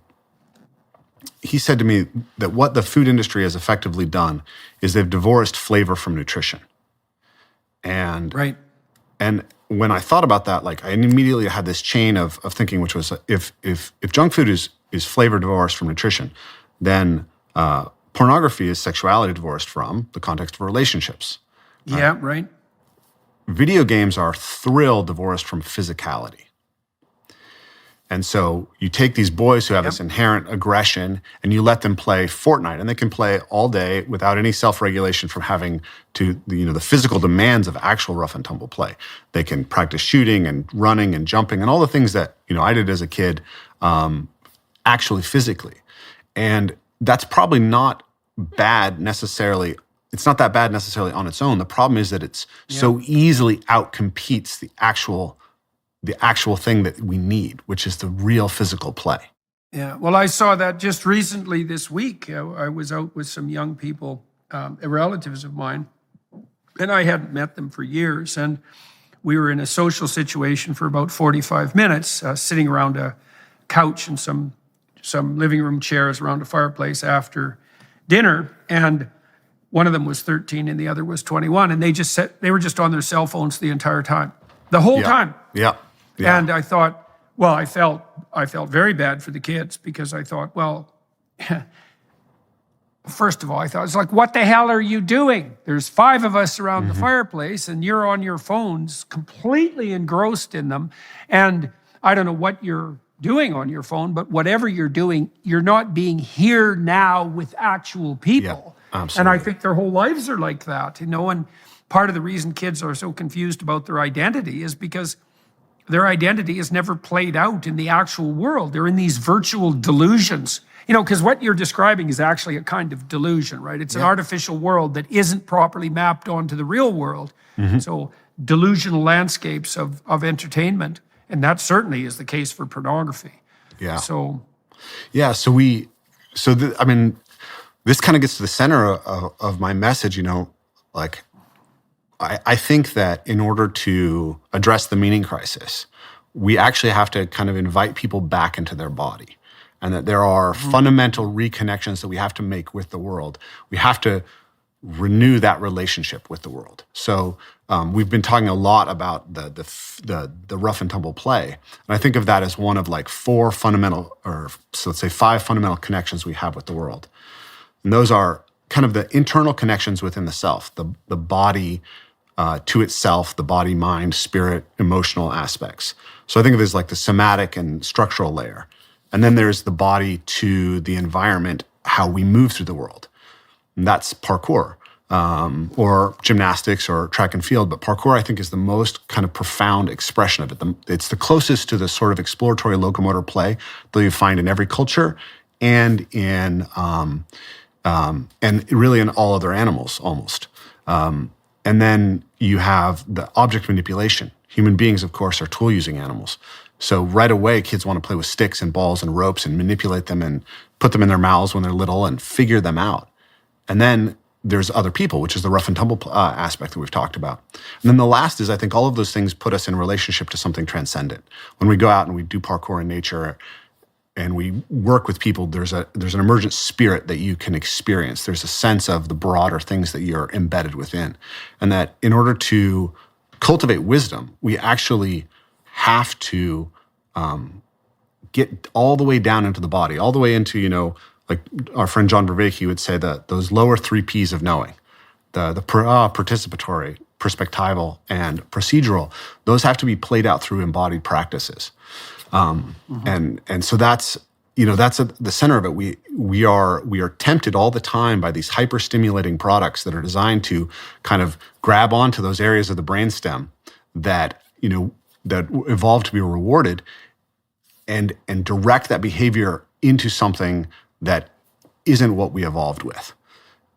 said to me that what the food industry has effectively done is they've divorced flavor from nutrition. And when I thought about that, I immediately had this chain of thinking, which was if junk food is flavor divorced from nutrition, then pornography is sexuality divorced from the context of relationships. Yeah, right. Video games are thrill divorced from physicality. And so you take these boys who have this inherent aggression and you let them play Fortnite, and they can play all day without any self-regulation from having to, the physical demands of actual rough and tumble play. They can practice shooting and running and jumping and all the things that, I did as a kid, actually physically. And that's probably not bad necessarily. It's not that bad necessarily on its own. The problem is that it's so easily outcompetes the actual thing that we need, which is the real physical play. Yeah, well, I saw that just recently this week. I was out with some young people, relatives of mine, and I hadn't met them for years. And we were in a social situation for about 45 minutes, sitting around a couch and some living room chairs around a fireplace after dinner. And one of them was 13 and the other was 21. And they were just on their cell phones the entire time, the whole time. Yeah. And I thought, well, I felt very bad for the kids, because I thought, well, first of all, I thought, it's like, what the hell are you doing? There's 5 of us around the fireplace and you're on your phones, completely engrossed in them. And I don't know what you're doing on your phone, but whatever you're doing, you're not being here now with actual people. Yeah, absolutely. And I think their whole lives are like that, and part of the reason kids are so confused about their identity is because their identity is never played out in the actual world. They're in these virtual delusions. Because what you're describing is actually a kind of delusion, right? It's an artificial world that isn't properly mapped onto the real world. So delusional landscapes of entertainment. And that certainly is the case for pornography. Yeah. So this kind of gets to the center of my message, I think that in order to address the meaning crisis, we actually have to kind of invite people back into their body, and that there are fundamental reconnections that we have to make with the world. We have to renew that relationship with the world. So we've been talking a lot about the rough and tumble play, and I think of that as one of like 4 fundamental, or so let's say 5 fundamental connections we have with the world, and those are kind of the internal connections within the self, the body to itself, the body, mind, spirit, emotional aspects. So I think of it as like the somatic and structural layer. And then there's the body to the environment, how we move through the world. And that's parkour, or gymnastics or track and field. But parkour, I think, is the most kind of profound expression of it. It's the closest to the sort of exploratory locomotor play that you find in every culture and in and really in all other animals almost. And then you have the object manipulation. Human beings, of course, are tool-using animals. So right away, kids want to play with sticks and balls and ropes and manipulate them and put them in their mouths when they're little and figure them out. And then there's other people, which is the rough and tumble aspect that we've talked about. And then the last is, I think all of those things put us in relationship to something transcendent. When we go out and we do parkour in nature and we work with people, there's an emergent spirit that you can experience. There's a sense of the broader things that you're embedded within. And that in order to cultivate wisdom, we actually have to get all the way down into the body, all the way into, like our friend John Vervaeke would say, that those lower 3 Ps of knowing, the participatory, perspectival, and procedural, those have to be played out through embodied practices. And so that's at the center of it. We are tempted all the time by these hyper stimulating products that are designed to kind of grab onto those areas of the brainstem that evolved to be rewarded and direct that behavior into something that isn't what we evolved with.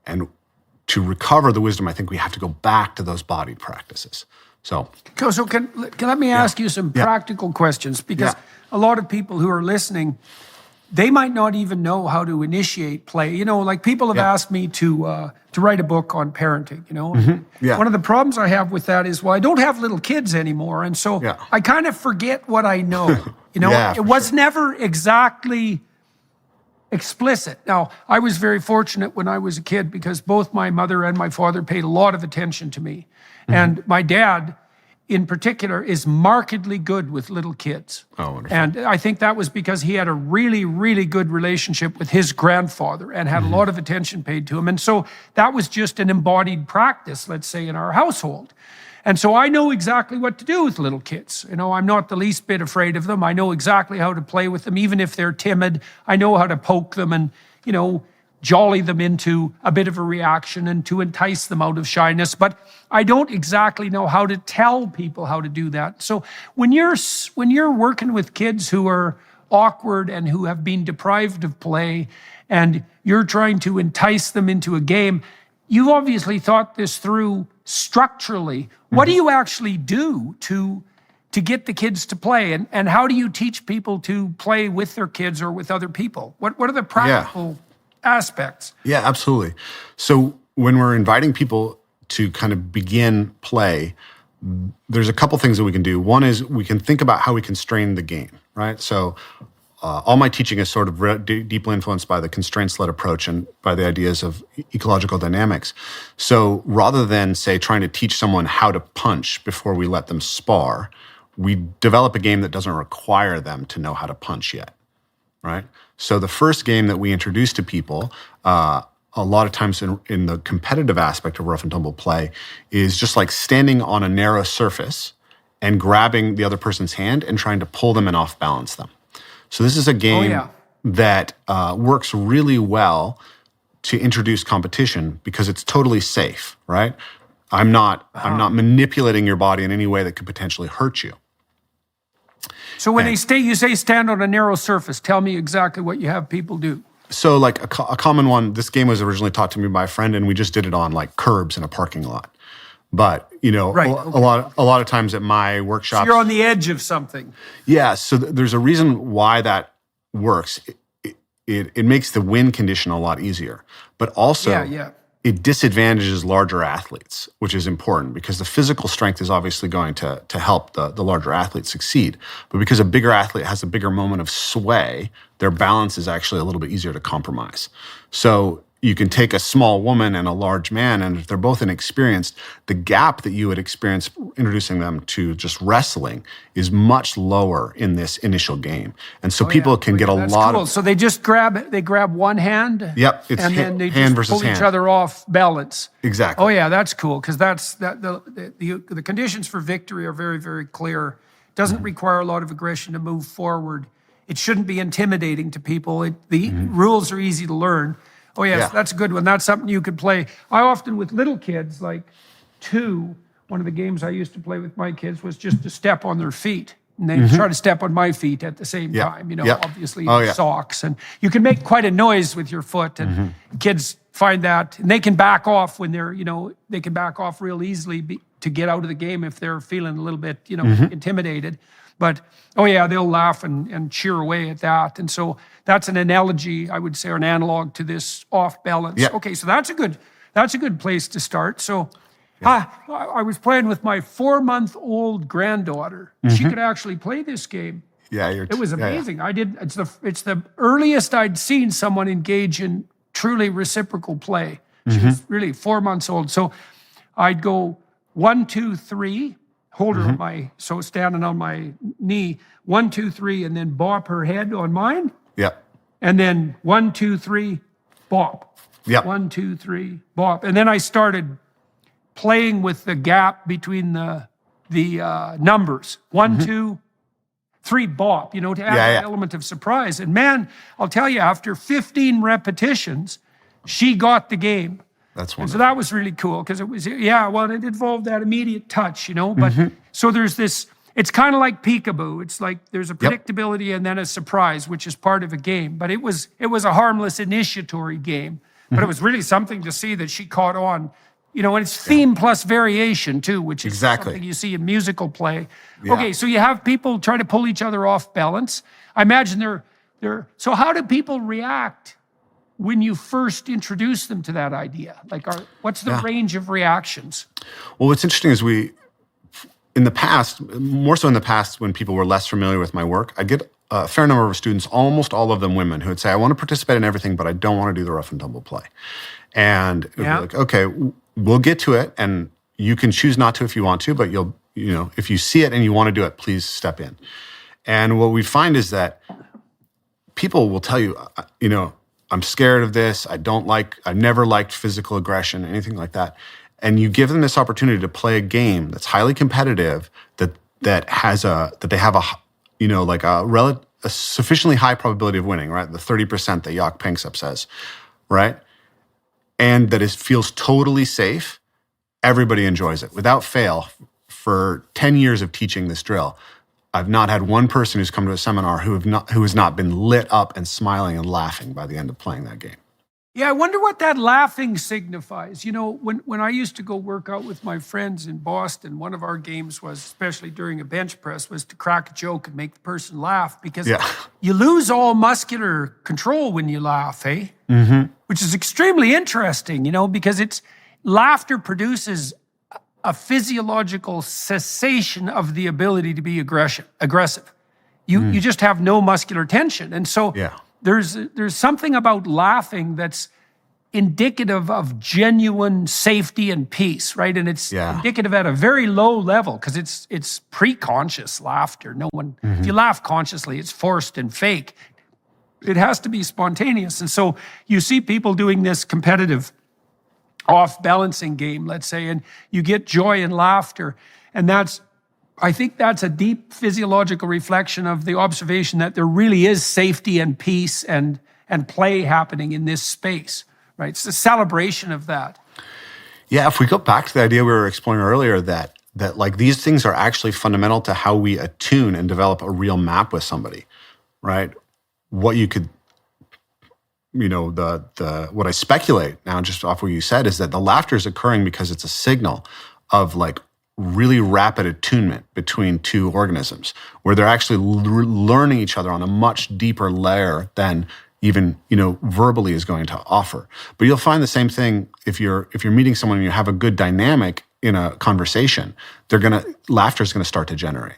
And to recover the wisdom, I think we have to go back to those bodied practices. So can let me ask you some practical questions, because a lot of people who are listening, they might not even know how to initiate play. Like people have asked me to write a book on parenting, One of the problems I have with that is, I don't have little kids anymore. And so I kind of forget what I know, It was never exactly explicit. Now, I was very fortunate when I was a kid because both my mother and my father paid a lot of attention to me. And my dad, in particular, is markedly good with little kids. Oh, wonderful. And I think that was because he had a really, really good relationship with his grandfather and had a lot of attention paid to him. And so that was just an embodied practice, let's say, in our household. And so I know exactly what to do with little kids. I'm not the least bit afraid of them. I know exactly how to play with them, even if they're timid. I know how to poke them and, jolly them into a bit of a reaction and to entice them out of shyness. But I don't exactly know how to tell people how to do that. So when you're working with kids who are awkward and who have been deprived of play, and you're trying to entice them into a game, you've obviously thought this through structurally. What do you actually do to get the kids to play? And how do you teach people to play with their kids or with other people? What are the practical aspects? Yeah, absolutely. So when we're inviting people to kind of begin play, there's a couple things that we can do. One is we can think about how we constrain the game, right? So all my teaching is sort of deeply influenced by the constraints-led approach and by the ideas of ecological dynamics. So rather than, say, trying to teach someone how to punch before we let them spar, we develop a game that doesn't require them to know how to punch yet, right? So the first game that we introduce to people, a lot of times in the competitive aspect of rough and tumble play, is just like standing on a narrow surface and grabbing the other person's hand and trying to pull them and off-balance them. So this is a game that works really well to introduce competition because it's totally safe, right? I'm not manipulating your body in any way that could potentially hurt you. So when you say stand on a narrow surface, tell me exactly what you have people do. So like a common one, this game was originally taught to me by a friend, and we just did it on like curbs in a parking lot. But a lot of times at my workshops, so you're on the edge of something. Yeah. So there's a reason why that works. It makes the win condition a lot easier, but also it disadvantages larger athletes, which is important because the physical strength is obviously going to help the larger athletes succeed. But because a bigger athlete has a bigger moment of sway, their balance is actually a little bit easier to compromise. So you can take a small woman and a large man, and if they're both inexperienced, the gap that you would experience introducing them to just wrestling is much lower in this initial game. And so people can get a lot of... So they just grab one hand? Yep, it's and then they hand just versus pull hand. each other off balance. Exactly. Oh yeah, that's cool, because the conditions for victory are very, very clear. It doesn't require a lot of aggression to move forward. It shouldn't be intimidating to people. The rules are easy to learn. Oh, yes, that's a good one. That's something you could play. I often, with little kids, like 2, one of the games I used to play with my kids was just to step on their feet. And they try to step on my feet at the same time, obviously socks. And you can make quite a noise with your foot. And kids find that. And they can back off when they're, they can back off real easily to get out of the game if they're feeling a little bit, intimidated. But, they'll laugh and cheer away at that. And so that's an analogy, I would say, or an analog to this off balance. Yep. Okay, so that's a good place to start. So I was playing with my 4-month-old granddaughter. She could actually play this game. Yeah, it was amazing. It's the earliest I'd seen someone engage in truly reciprocal play. She was really 4 months old. So I'd go 1, 2, 3. Hold her standing on my knee, 1, 2, 3, and then bop her head on mine. Yep. And then 1, 2, 3, bop. Yep. 1, 2, 3, bop. And then I started playing with the gap between the numbers. 1, 2, 3, bop, to add an element of surprise. And man, I'll tell you, after 15 repetitions, she got the game. That's wonderful. And so that was really cool because it was, it involved that immediate touch, but so there's this, it's kind of like peekaboo. It's like there's a predictability and then a surprise, which is part of a game. But it was a harmless initiatory game, but it was really something to see that she caught on, and it's theme plus variation too, which is something you see in musical play. Yeah. Okay, so you have people try to pull each other off balance. I imagine so how do people react when you first introduce them to that idea? Like, what's the range of reactions? Well, what's interesting is in the past, more so in the past when people were less familiar with my work, I'd get a fair number of students, almost all of them women, who would say, I want to participate in everything, but I don't want to do the rough and tumble play. And it would be like, okay, we'll get to it, and you can choose not to if you want to, but if you see it and you want to do it, please step in. And what we find is that people will tell you, I'm scared of this. I never liked physical aggression, anything like that. and you give them this opportunity to play a game that's highly competitive, that they have a sufficiently high probability of winning, right? The 30% that Jaak Panksepp says, right? And that it feels totally safe, everybody enjoys it. Without fail, for 10 years of teaching this drill, I've not had one person who's come to a seminar who has not been lit up and smiling and laughing by the end of playing that game. Yeah, I wonder what that laughing signifies. You know, when I used to go work out with my friends in Boston, one of our games was, especially during a bench press, was to crack a joke and make the person laugh, because you lose all muscular control when you laugh, eh? Mm-hmm. Which is extremely interesting, you know, because laughter produces a physiological cessation of the ability to be aggressive. You just have no muscular tension. And so there's something about laughing that's indicative of genuine safety and peace, right? And it's indicative at a very low level, because it's pre-conscious laughter. No one, if you laugh consciously, it's forced and fake. It has to be spontaneous. And so you see people doing this competitive off-balancing game, let's say, and you get joy and laughter. And I think that's a deep physiological reflection of the observation that there really is safety and peace and play happening in this space, right? It's a celebration of that. Yeah, if we go back to the idea we were exploring earlier, that like these things are actually fundamental to how we attune and develop a real map with somebody, right? What you could, what I speculate now, just off what you said, is that the laughter is occurring because it's a signal of like really rapid attunement between two organisms, where they're actually learning each other on a much deeper layer than even verbally is going to offer. But you'll find the same thing if you're meeting someone and you have a good dynamic in a conversation. Laughter is gonna start to generate.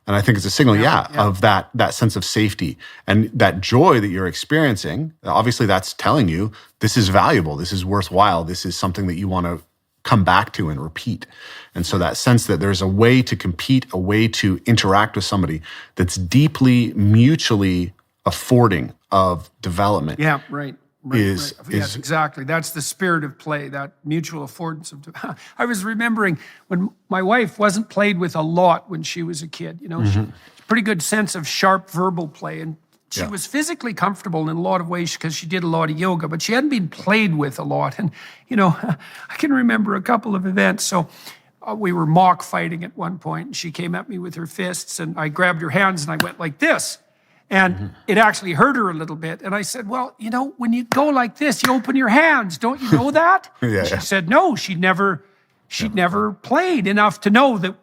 And I think it's a signal, of that sense of safety and that joy that you're experiencing. Obviously, that's telling you this is valuable, this is worthwhile, this is something that you want to come back to and repeat. And so that sense that there's a way to compete, a way to interact with somebody that's deeply mutually affording of development. Yeah, right. Yes, exactly. That's the spirit of play, that mutual affordance of. I was remembering when my wife wasn't played with a lot when she was a kid. She had a pretty good sense of sharp verbal play, and she was physically comfortable in a lot of ways because she did a lot of yoga, but she hadn't been played with a lot. And I can remember a couple of events. So we were mock fighting at one point, and she came at me with her fists, and I grabbed her hands and I went like this. And it actually hurt her a little bit. And I said, well, when you go like this, you open your hands. Don't you know that? She said, no, she'd never played enough to know that,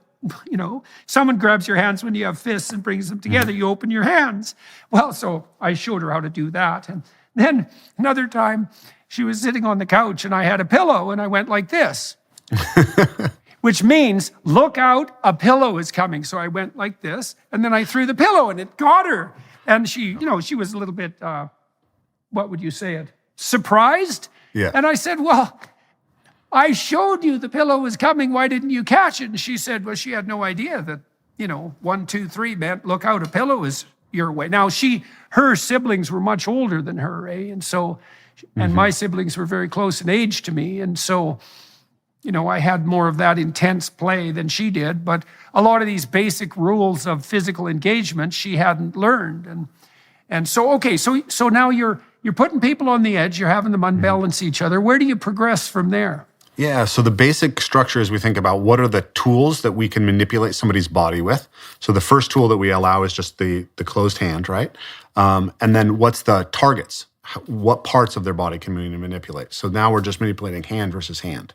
someone grabs your hands when you have fists and brings them together. You open your hands. Well, so I showed her how to do that. And then another time she was sitting on the couch and I had a pillow and I went like this, which means, look out, a pillow is coming. So I went like this, and then I threw the pillow and it got her. And she was a little bit, what would you say it? Surprised? Yeah. And I said, well, I showed you the pillow was coming. Why didn't you catch it? And she said, well, she had no idea that, 1, 2, 3 meant look out, a pillow is your way. Now, her siblings were much older than her, eh? And so, and my siblings were very close in age to me. And so, I had more of that intense play than she did, but a lot of these basic rules of physical engagement she hadn't learned. And so, okay, so now you're putting people on the edge, you're having them unbalance each other. Where do you progress from there? Yeah, so the basic structure is we think about what are the tools that we can manipulate somebody's body with. So the first tool that we allow is just the closed hand, right? And then what's the targets? What parts of their body can we manipulate? So now we're just manipulating hand versus hand.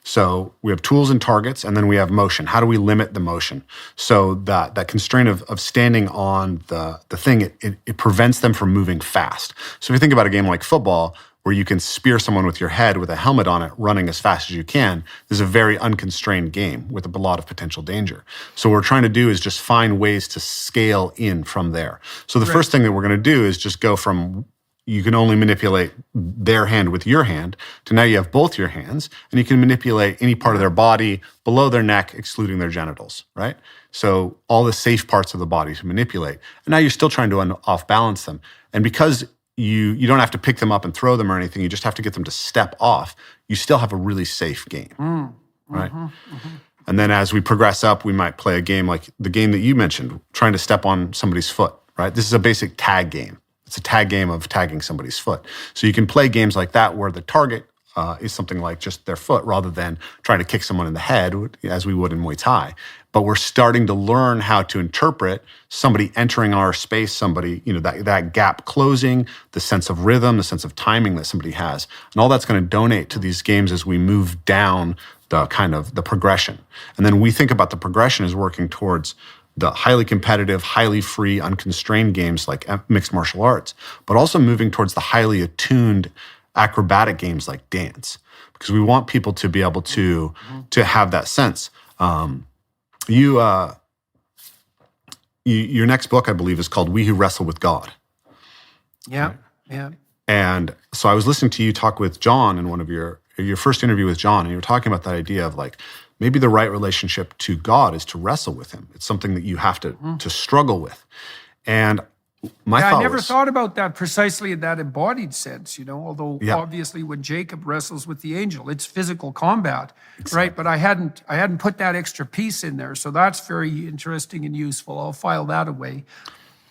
So we have tools and targets, and then we have motion. How do we limit the motion? So that constraint of standing on the thing, it prevents them from moving fast. So if you think about a game like football, where you can spear someone with your head with a helmet on it, running as fast as you can, this is a very unconstrained game with a lot of potential danger. So what we're trying to do is just find ways to scale in from there. So the first thing that we're going to do is just go from you can only manipulate their hand with your hand to now you have both your hands, and you can manipulate any part of their body below their neck, excluding their genitals, right? So all the safe parts of the body to manipulate. And now you're still trying to off-balance them. And because you don't have to pick them up and throw them or anything. You just have to get them to step off. You still have a really safe game, right? And then as we progress up, we might play a game like the game that you mentioned, trying to step on somebody's foot, right? This is a basic tag game. It's a tag game of tagging somebody's foot. So you can play games like that where the target is something like just their foot rather than trying to kick someone in the head as we would in Muay Thai. But we're starting to learn how to interpret somebody entering our space, somebody, that gap closing, the sense of rhythm, the sense of timing that somebody has. And all that's going to donate to these games as we move down the kind of the progression. And then we think about the progression as working towards the highly competitive, highly free, unconstrained games like mixed martial arts, but also moving towards the highly attuned acrobatic games like dance, because we want people to be able to have that sense. Your next book, I believe, is called We Who Wrestle with God. Yeah, right? yeah. And so I was listening to you talk with John in one of your first interview with John, and you were talking about that idea of like, maybe the right relationship to God is to wrestle with him. It's something that you have to struggle with. And my thought I never was, thought about that precisely in that embodied sense, although obviously when Jacob wrestles with the angel, it's physical combat, right? But I hadn't put that extra piece in there. So that's very interesting and useful. I'll file that away.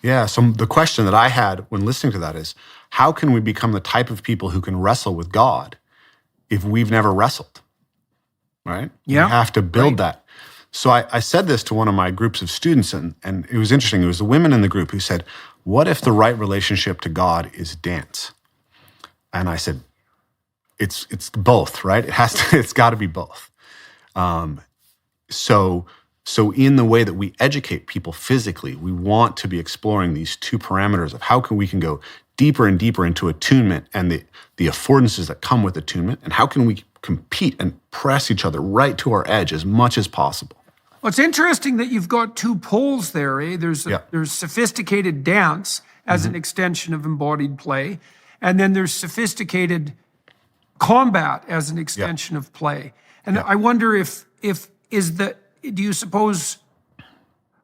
Yeah, so the question that I had when listening to that is, how can we become the type of people who can wrestle with God if we've never wrestled, right? Yeah. We have to build that. So I said this to one of my groups of students, and it was interesting. It was the women in the group who said, what if the right relationship to God is dance? And I said, it's both, right? It's got to be both. So in the way that we educate people physically, we want to be exploring these two parameters of how we can go deeper and deeper into attunement and the affordances that come with attunement, and how can we compete and press each other right to our edge as much as possible. Well, it's interesting that you've got two poles there, eh? There's sophisticated dance as an extension of embodied play, and then there's sophisticated combat as an extension of play. And I wonder do you suppose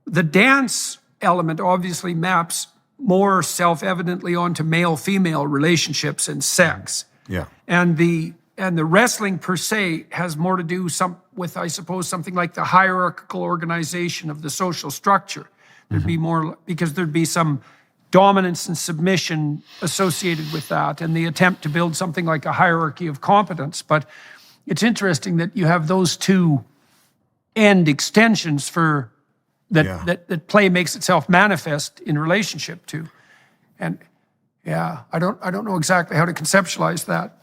the dance element obviously maps more self-evidently onto male-female relationships and sex. Yeah. And the wrestling per se has more to do with, I suppose, something like the hierarchical organization of the social structure. There'd be more, because there'd be some dominance and submission associated with that, and the attempt to build something like a hierarchy of competence. But it's interesting that you have those two end extensions for that play makes itself manifest in relationship to. And I don't know exactly how to conceptualize that.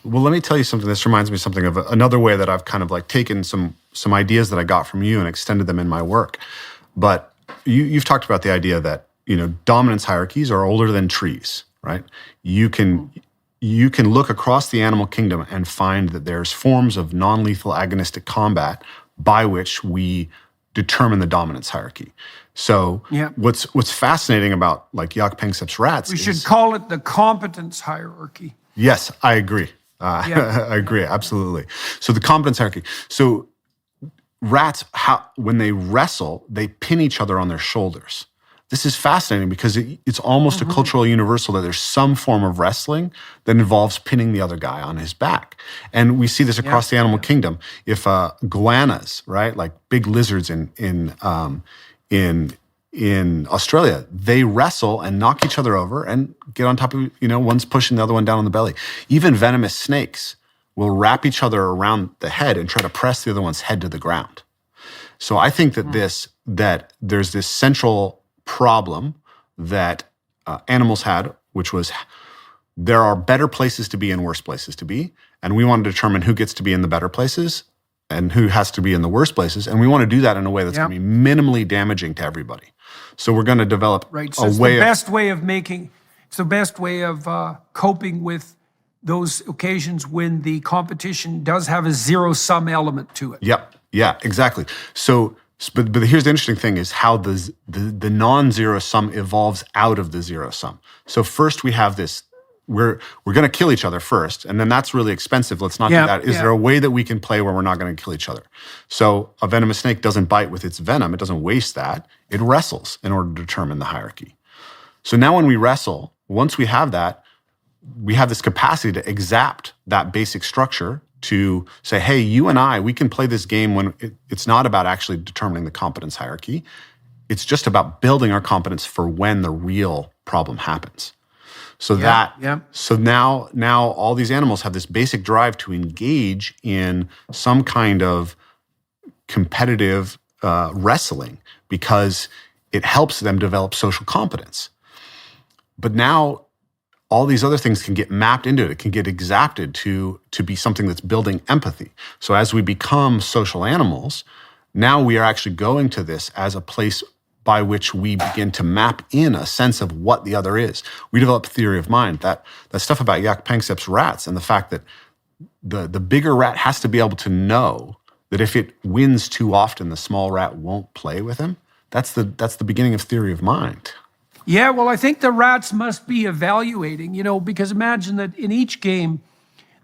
Well, let me tell you something. This reminds me of something of another way that I've kind of like taken some ideas that I got from you and extended them in my work. But you've talked about the idea that, dominance hierarchies are older than trees, right? You can look across the animal kingdom and find that there's forms of non-lethal agonistic combat by which we determine the dominance hierarchy. So what's fascinating about like Jaak Panksepp's rats we should call it the competence hierarchy. Yes, I agree. I agree, absolutely. So the competence hierarchy. So rats, when they wrestle, they pin each other on their shoulders. This is fascinating because it's almost a cultural universal that there's some form of wrestling that involves pinning the other guy on his back. And we see this across the animal kingdom. If goannas, right, like big lizards in Australia, they wrestle and knock each other over and get on top of, one's pushing the other one down on the belly. Even venomous snakes will wrap each other around the head and try to press the other one's head to the ground. So I think that that there's this central problem that animals had, which was there are better places to be and worse places to be. And we want to determine who gets to be in the better places and who has to be in the worst places. And we want to do that in a way that's going to be minimally damaging to everybody. So we're going to develop it's the best way of coping with those occasions when the competition does have a zero-sum element to it. Yep. Yeah, exactly. So, but here's the interesting thing is how the non-zero sum evolves out of the zero sum. So first we have this, we're going to kill each other first, and then that's really expensive. Let's not do that. Is there a way that we can play where we're not going to kill each other? So a venomous snake doesn't bite with its venom. It doesn't waste that. It wrestles in order to determine the hierarchy. So now when we wrestle, once we have that, we have this capacity to exact that basic structure to say, hey, you and I, we can play this game when it's not about actually determining the competence hierarchy. It's just about building our competence for when the real problem happens. So so now all these animals have this basic drive to engage in some kind of competitive wrestling because it helps them develop social competence. But now all these other things can get mapped into it. It can get exacted to be something that's building empathy. So as we become social animals, now we are actually going to this as a place by which we begin to map in a sense of what the other is. We develop theory of mind. That stuff about Jaak Panksepp's rats and the fact that the bigger rat has to be able to know that if it wins too often, the small rat won't play with him. That's the beginning of theory of mind. Yeah, well, I think the rats must be evaluating, because imagine that in each game,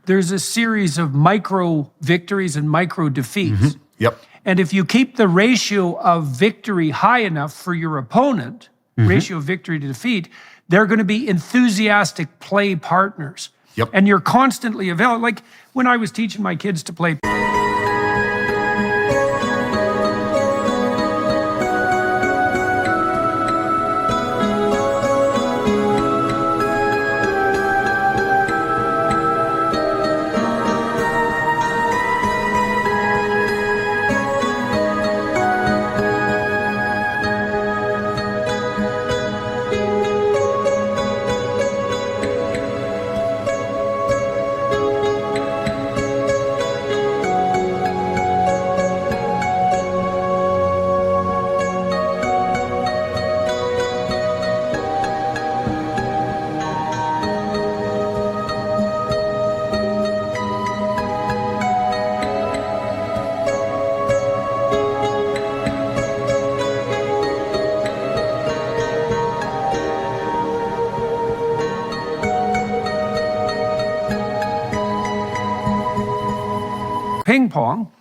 there's a series of micro victories and micro defeats. Mm-hmm. Yep. And if you keep the ratio of victory high enough for your opponent, ratio of victory to defeat, they're going to be enthusiastic play partners. Yep. And you're constantly evaluating. Like when I was teaching my kids to play ping pong,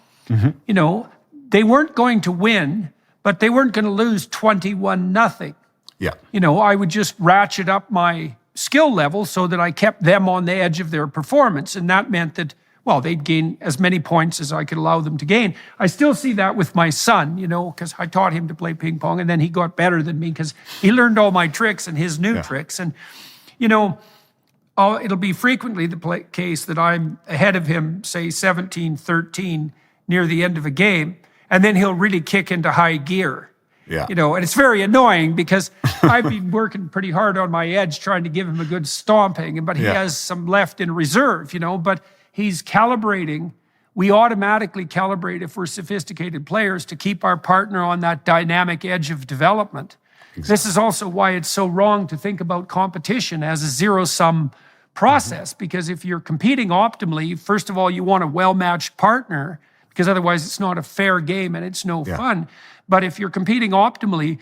they weren't going to win, but they weren't going to lose 21-0. Yeah. I would just ratchet up my skill level so that I kept them on the edge of their performance. And that meant that, they'd gain as many points as I could allow them to gain. I still see that with my son, because I taught him to play ping pong, and then he got better than me because he learned all my tricks and his new tricks. And, it'll be frequently the case that I'm ahead of him, say 17-13 near the end of a game, and then he'll really kick into high gear. Yeah. And it's very annoying because I've been working pretty hard on my edge trying to give him a good stomping, but he has some left in reserve, but he's calibrating. We automatically calibrate if we're sophisticated players to keep our partner on that dynamic edge of development. Exactly. This is also why it's so wrong to think about competition as a zero-sum process, because if you're competing optimally, first of all, you want a well-matched partner, because otherwise it's not a fair game and it's no fun. But if you're competing optimally,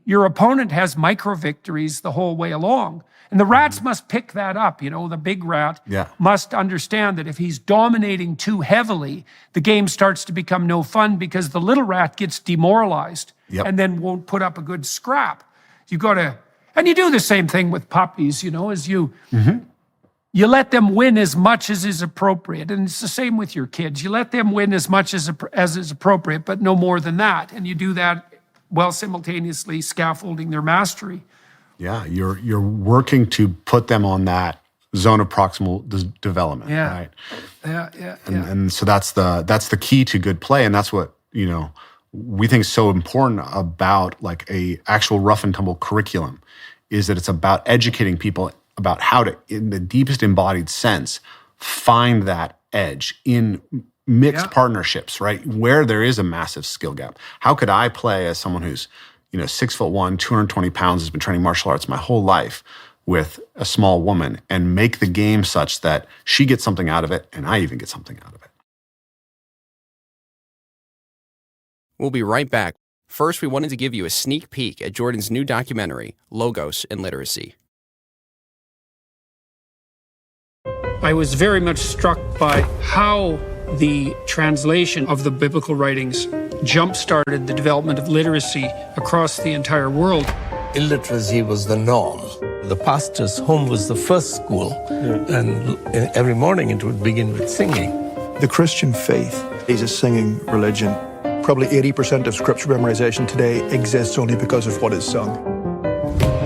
your opponent has micro victories the whole way along. And the rats must pick that up. The big rat must understand that if he's dominating too heavily, the game starts to become no fun because the little rat gets demoralized and then won't put up a good scrap. You got to, and you do the same thing with puppies, as you let them win as much as is appropriate. And it's the same with your kids. You let them win as much as is appropriate, but no more than that. And you do that while simultaneously scaffolding their mastery. Yeah, you're working to put them on that zone of proximal development, right? Yeah. And so that's the key to good play, and that's what we think is so important about like a actual rough and tumble curriculum, is that it's about educating people about how to, in the deepest embodied sense, find that edge in mixed partnerships, right? Where there is a massive skill gap. How could I play as someone who's 6'1", 220 pounds, has been training martial arts my whole life with a small woman and make the game such that she gets something out of it and I even get something out of it? We'll be right back. First, we wanted to give you a sneak peek at Jordan's new documentary, Logos and Literacy. I was very much struck by how the translation of the biblical writings jump-started the development of literacy across the entire world. Illiteracy was the norm. The pastor's home was the first school, and every morning it would begin with singing. The Christian faith is a singing religion. Probably 80% of scripture memorization today exists only because of what is sung.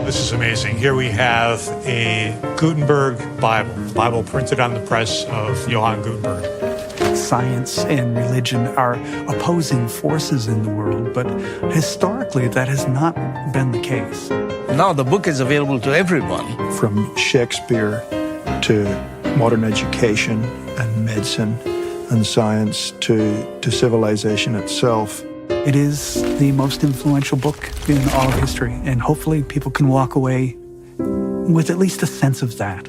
This is amazing. Here we have a Gutenberg Bible, the Bible printed on the press of Johann Gutenberg. Science and religion are opposing forces in the world, but historically that has not been the case. Now the book is available to everyone. From Shakespeare to modern education and medicine and science to civilization itself. It is the most influential book in all of history, and hopefully people can walk away with at least a sense of that.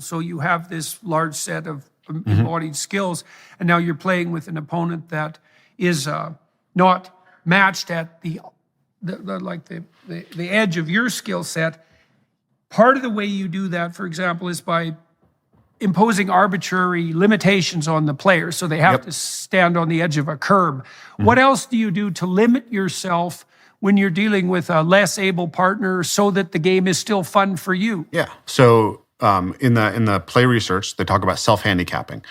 So you have this large set of embodied skills, and now you're playing with an opponent that is not matched at the edge of your skill set. Part of the way you do that, for example, is by imposing arbitrary limitations on the player, so they have to stand on the edge of a curb. What else do you do to limit yourself when you're dealing with a less able partner so that the game is still fun for you? Yeah. So in the play research, they talk about self-handicapping.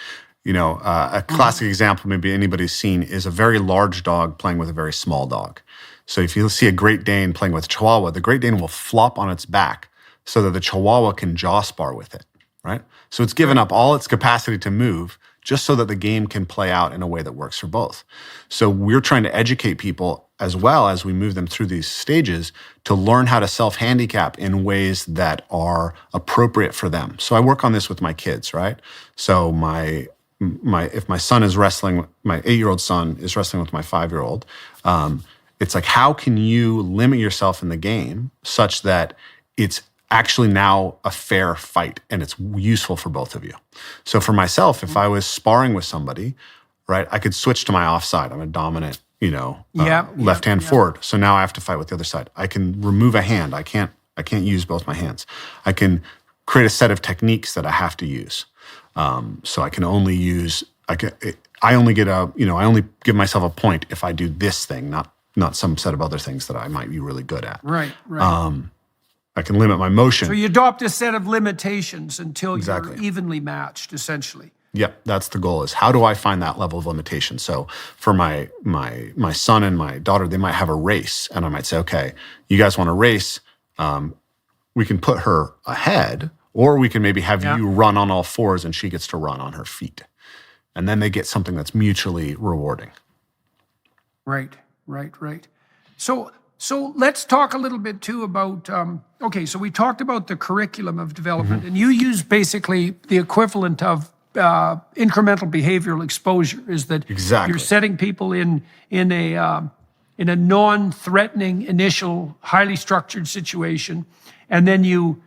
A classic example maybe anybody's seen is a very large dog playing with a very small dog. So if you see a Great Dane playing with a Chihuahua, the Great Dane will flop on its back so that the Chihuahua can jaw spar with it, right? So it's given up all its capacity to move just so that the game can play out in a way that works for both. So we're trying to educate people as well as we move them through these stages to learn how to self-handicap in ways that are appropriate for them. So I work on this with my kids, right? So if my son is wrestling, my 8-year-old son is wrestling with my 5-year-old, it's like, how can you limit yourself in the game such that it's actually now a fair fight and it's useful for both of you? So for myself, if I was sparring with somebody, right, I could switch to my offside. I'm a dominant, left-hand forward. So now I have to fight with the other side. I can remove a hand. I can't use both my hands. I can create a set of techniques that I have to use. So I can only use, I only give myself a point if I do this thing, not some set of other things that I might be really good at. Right. I can limit my motion. So you adopt a set of limitations until you're evenly matched, essentially. Yep, that's the goal, is how do I find that level of limitation? So for my son and my daughter, they might have a race, and I might say, okay, you guys want to race, we can put her ahead, or we can maybe have you run on all fours and she gets to run on her feet. And then they get something that's mutually rewarding. Right. So let's talk a little bit too about, so we talked about the curriculum of development, and you use basically the equivalent of incremental behavioral exposure, is that you're setting people in a non-threatening initial, highly structured situation, and then you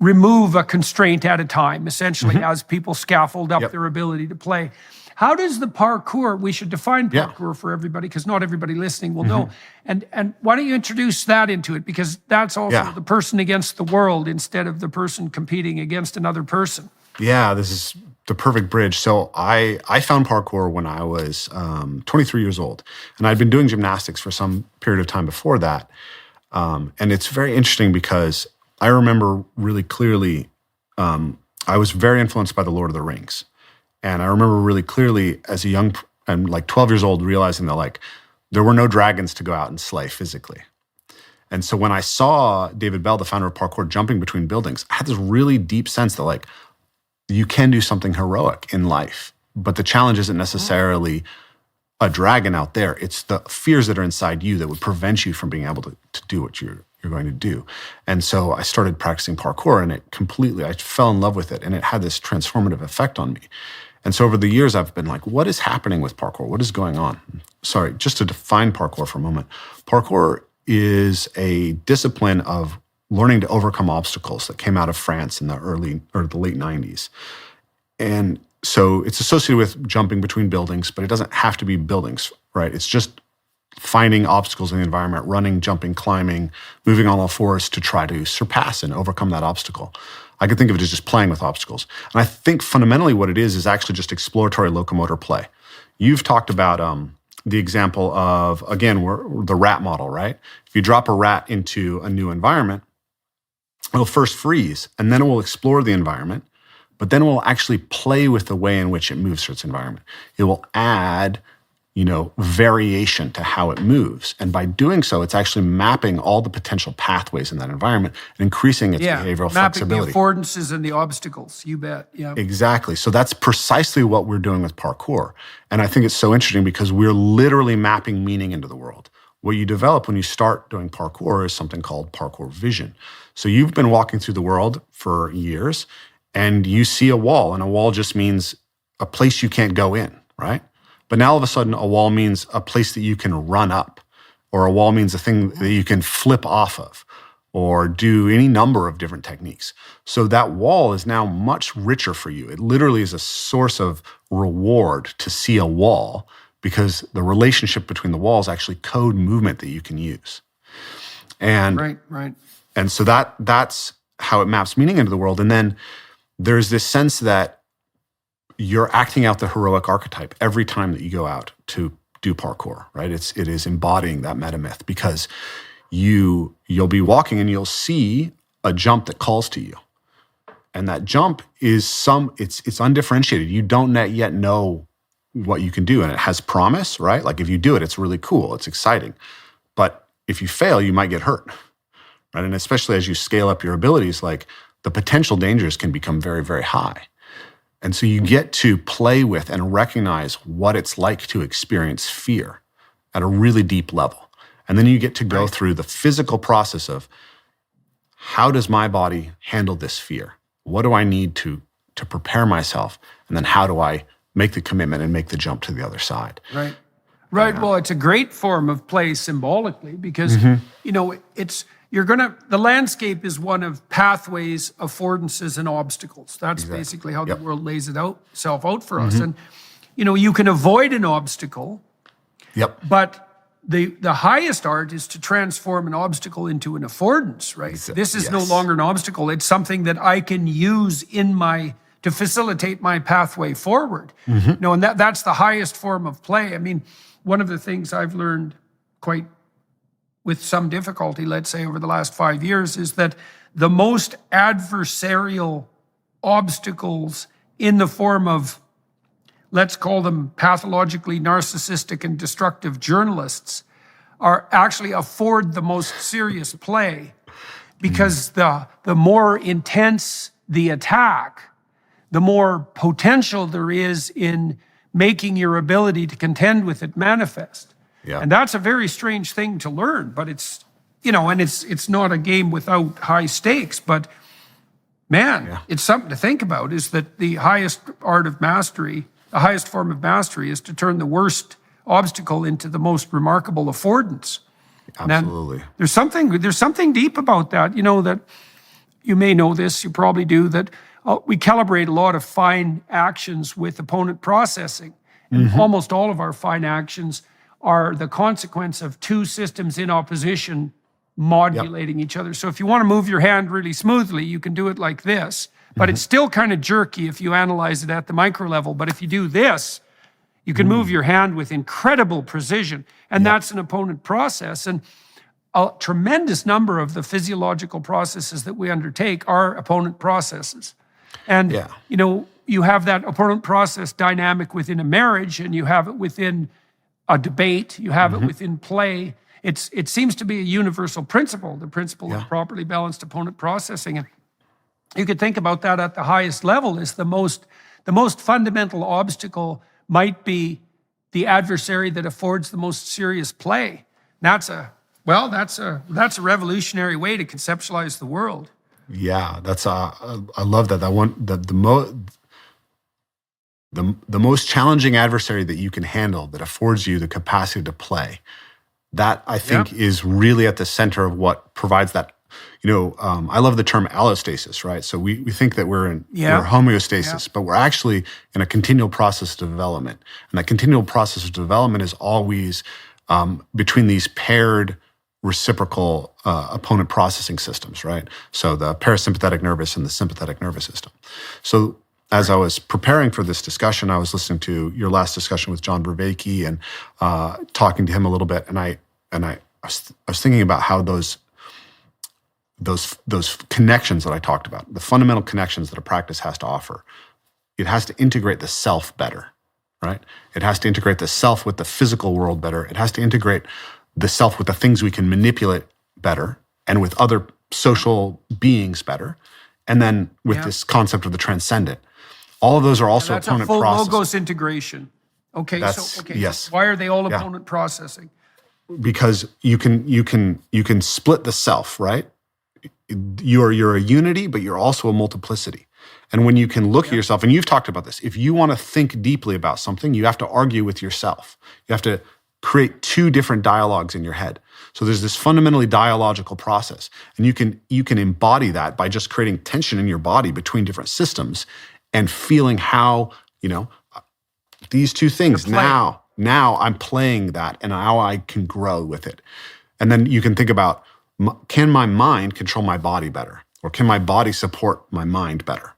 remove a constraint at a time, essentially, as people scaffold up their ability to play. How does the parkour, we should define parkour for everybody, because not everybody listening will know. And why don't you introduce that into it? Because that's also the person against the world instead of the person competing against another person. Yeah, this is the perfect bridge. So I found parkour when I was 23 years old. And I'd been doing gymnastics for some period of time before that. And it's very interesting because I remember really clearly, I was very influenced by The Lord of the Rings. And I remember really clearly as a young, and like 12 years old, realizing that there were no dragons to go out and slay physically. And so when I saw David Bell, the founder of parkour, jumping between buildings, I had this really deep sense that you can do something heroic in life, but the challenge isn't necessarily a dragon out there. It's the fears that are inside you that would prevent you from being able to do what you're going to do. And so I started practicing parkour, and I fell in love with it, and it had this transformative effect on me. And so over the years, I've been like, what is happening with parkour? What is going on? Sorry, just to define parkour for a moment. Parkour is a discipline of learning to overcome obstacles that came out of France in the late 90s. And so it's associated with jumping between buildings, but it doesn't have to be buildings, right? It's just finding obstacles in the environment, running, jumping, climbing, moving on all fours to try to surpass and overcome that obstacle. I could think of it as just playing with obstacles. And I think fundamentally what it is actually just exploratory locomotor play. You've talked about the example of, again, the rat model, right? If you drop a rat into a new environment, it'll first freeze, and then it will explore the environment, but then it will actually play with the way in which it moves through its environment. It will add, variation to how it moves. And by doing so, it's actually mapping all the potential pathways in that environment and increasing its behavioral flexibility. Mapping the affordances and the obstacles, you bet. Yeah. Exactly. So that's precisely what we're doing with parkour. And I think it's so interesting because we're literally mapping meaning into the world. What you develop when you start doing parkour is something called parkour vision. So you've been walking through the world for years and you see a wall, and a wall just means a place you can't go in, right? But now all of a sudden, a wall means a place that you can run up, or a wall means a thing that you can flip off of, or do any number of different techniques. So that wall is now much richer for you. It literally is a source of reward to see a wall, because the relationship between the walls actually code movement that you can use. And Right. And so that's how it maps meaning into the world. And then there's this sense that you're acting out the heroic archetype every time that you go out to do parkour, right? It is embodying that meta myth, because you'll be walking and you'll see a jump that calls to you. And that jump is it's undifferentiated. You don't yet know what you can do, and it has promise, right? Like if you do it, it's really cool, it's exciting. But if you fail, you might get hurt, right? And especially as you scale up your abilities, like the potential dangers can become very, very high. And so you get to play with and recognize what it's like to experience fear at a really deep level. And then you get to go through the physical process of, how does my body handle this fear? What do I need to prepare myself? And then how do I make the commitment and make the jump to the other side? Right. Well, it's a great form of play symbolically, because, the landscape is one of pathways, affordances, and obstacles. That's basically how the world lays itself out for us. And, you can avoid an obstacle, but the highest art is to transform an obstacle into an affordance, right? This is no longer an obstacle. It's something that I can use to facilitate my pathway forward. And that's the highest form of play. I mean, one of the things I've learned quite with some difficulty, let's say, over the last 5 years, is that the most adversarial obstacles in the form of, let's call them pathologically narcissistic and destructive journalists, are actually afford the most serious play, because the more intense the attack, the more potential there is in making your ability to contend with it manifest. And that's a very strange thing to learn, but it's, and it's not a game without high stakes, but man, it's something to think about, is that the highest art of mastery, the highest form of mastery, is to turn the worst obstacle into the most remarkable affordance. Absolutely. And there's something deep about that, that you may know this, you probably do, that we calibrate a lot of fine actions with opponent processing. And almost all of our fine actions are the consequence of two systems in opposition modulating each other. So if you want to move your hand really smoothly, you can do it like this, but it's still kind of jerky if you analyze it at the micro level. But if you do this, you can move your hand with incredible precision, and that's an opponent process. And a tremendous number of the physiological processes that we undertake are opponent processes. And, you have that opponent process dynamic within a marriage, and you have it within a debate, you have it within play. It seems to be a universal principle, the principle of properly balanced opponent processing. And you could think about that at the highest level, is the most fundamental obstacle might be the adversary that affords the most serious play. That's a revolutionary way to conceptualize the world. Yeah, I love that. The most challenging adversary that you can handle, that affords you the capacity to play, that I think is really at the center of what provides that. I love the term allostasis, right? So we think that we're homeostasis, but we're actually in a continual process of development. And that continual process of development is always between these paired reciprocal opponent processing systems, right? So the parasympathetic nervous and the sympathetic nervous system. So as I was preparing for this discussion, I was listening to your last discussion with John Vervaeke and talking to him a little bit, and I was thinking about how those connections that I talked about, the fundamental connections that a practice has to offer, it has to integrate the self better, right? It has to integrate the self with the physical world better. It has to integrate the self with the things we can manipulate better and with other social beings better. And then with this concept of the transcendent. All of those are also that's opponent a full processing. logos integration. Okay, Yes. So why are they all opponent processing? Because you can split the self, right? You're a unity, but you're also a multiplicity. And when you can look at yourself, and you've talked about this, if you want to think deeply about something, you have to argue with yourself. You have to create two different dialogues in your head. So there's this fundamentally dialogical process, and you can embody that by just creating tension in your body between different systems and feeling how, these two things now I'm playing that and how I can grow with it. And then you can think about, can my mind control my body better? Or can my body support my mind better,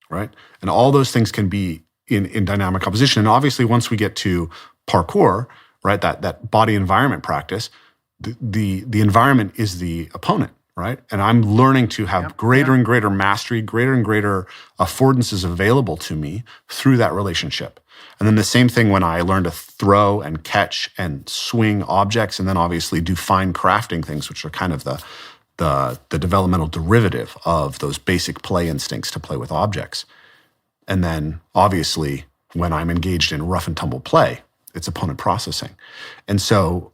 right? And all those things can be in dynamic opposition. And obviously once we get to parkour, right, that body environment practice, the environment is the opponent, right? And I'm learning to have greater and greater mastery, greater and greater affordances available to me through that relationship. And then the same thing when I learn to throw and catch and swing objects, and then obviously do fine crafting things, which are kind of the developmental derivative of those basic play instincts to play with objects. And then obviously when I'm engaged in rough and tumble play, it's opponent processing. And so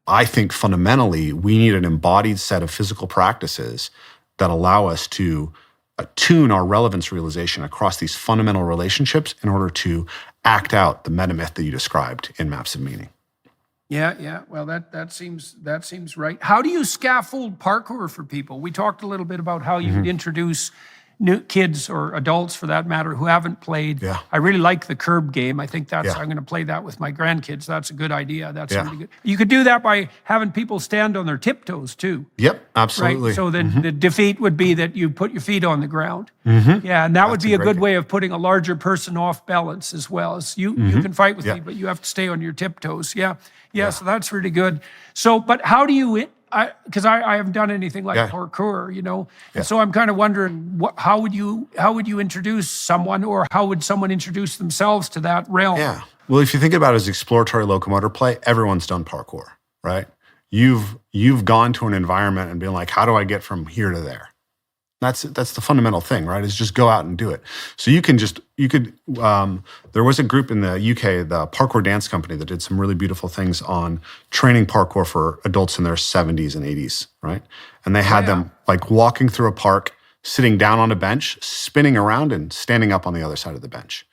I think fundamentally we need an embodied set of physical practices that allow us to attune our relevance realization across these fundamental relationships in order to act out the metamyth that you described in Maps of Meaning. Yeah. Well, that seems right. How do you scaffold parkour for people? We talked a little bit about how you introduce new kids or adults, for that matter, who haven't played. Yeah. I really like the curb game. I think I'm going to play that with my grandkids. That's a good idea. That's really good. You could do that by having people stand on their tiptoes too. Yep, absolutely. Right? So then the defeat would be that you put your feet on the ground. Yeah, and that would be a good way of putting a larger person off balance as well. As you can fight with me, but you have to stay on your tiptoes. Yeah. So that's really good. So, but how do you... Because I haven't done anything like parkour, and so I'm kind of wondering how would you introduce someone, or how would someone introduce themselves to that realm? Yeah. Well, if you think about it as exploratory locomotor play, everyone's done parkour, right? You've gone to an environment and been like, how do I get from here to there? That's the fundamental thing, right? Is just go out and do it. So you could, there was a group in the UK, the Parkour Dance Company, that did some really beautiful things on training parkour for adults in their 70s and 80s, right? And they had them like walking through a park, sitting down on a bench, spinning around and standing up on the other side of the bench.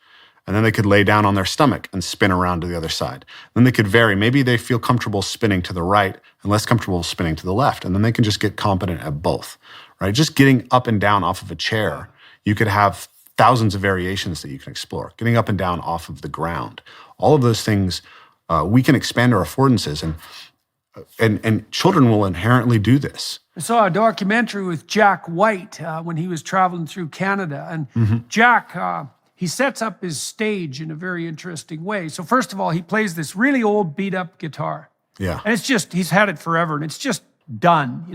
And then they could lay down on their stomach and spin around to the other side. Then they could vary. Maybe they feel comfortable spinning to the right and less comfortable spinning to the left. And then they can just get competent at both, right? Just getting up and down off of a chair, you could have thousands of variations that you can explore. Getting up and down off of the ground. All of those things, we can expand our affordances, and children will inherently do this. I saw a documentary with Jack White when he was traveling through Canada. And Jack, he sets up his stage in a very interesting way. So first of all, he plays this really old beat-up guitar. Yeah. And it's just, he's had it forever, and it's just done,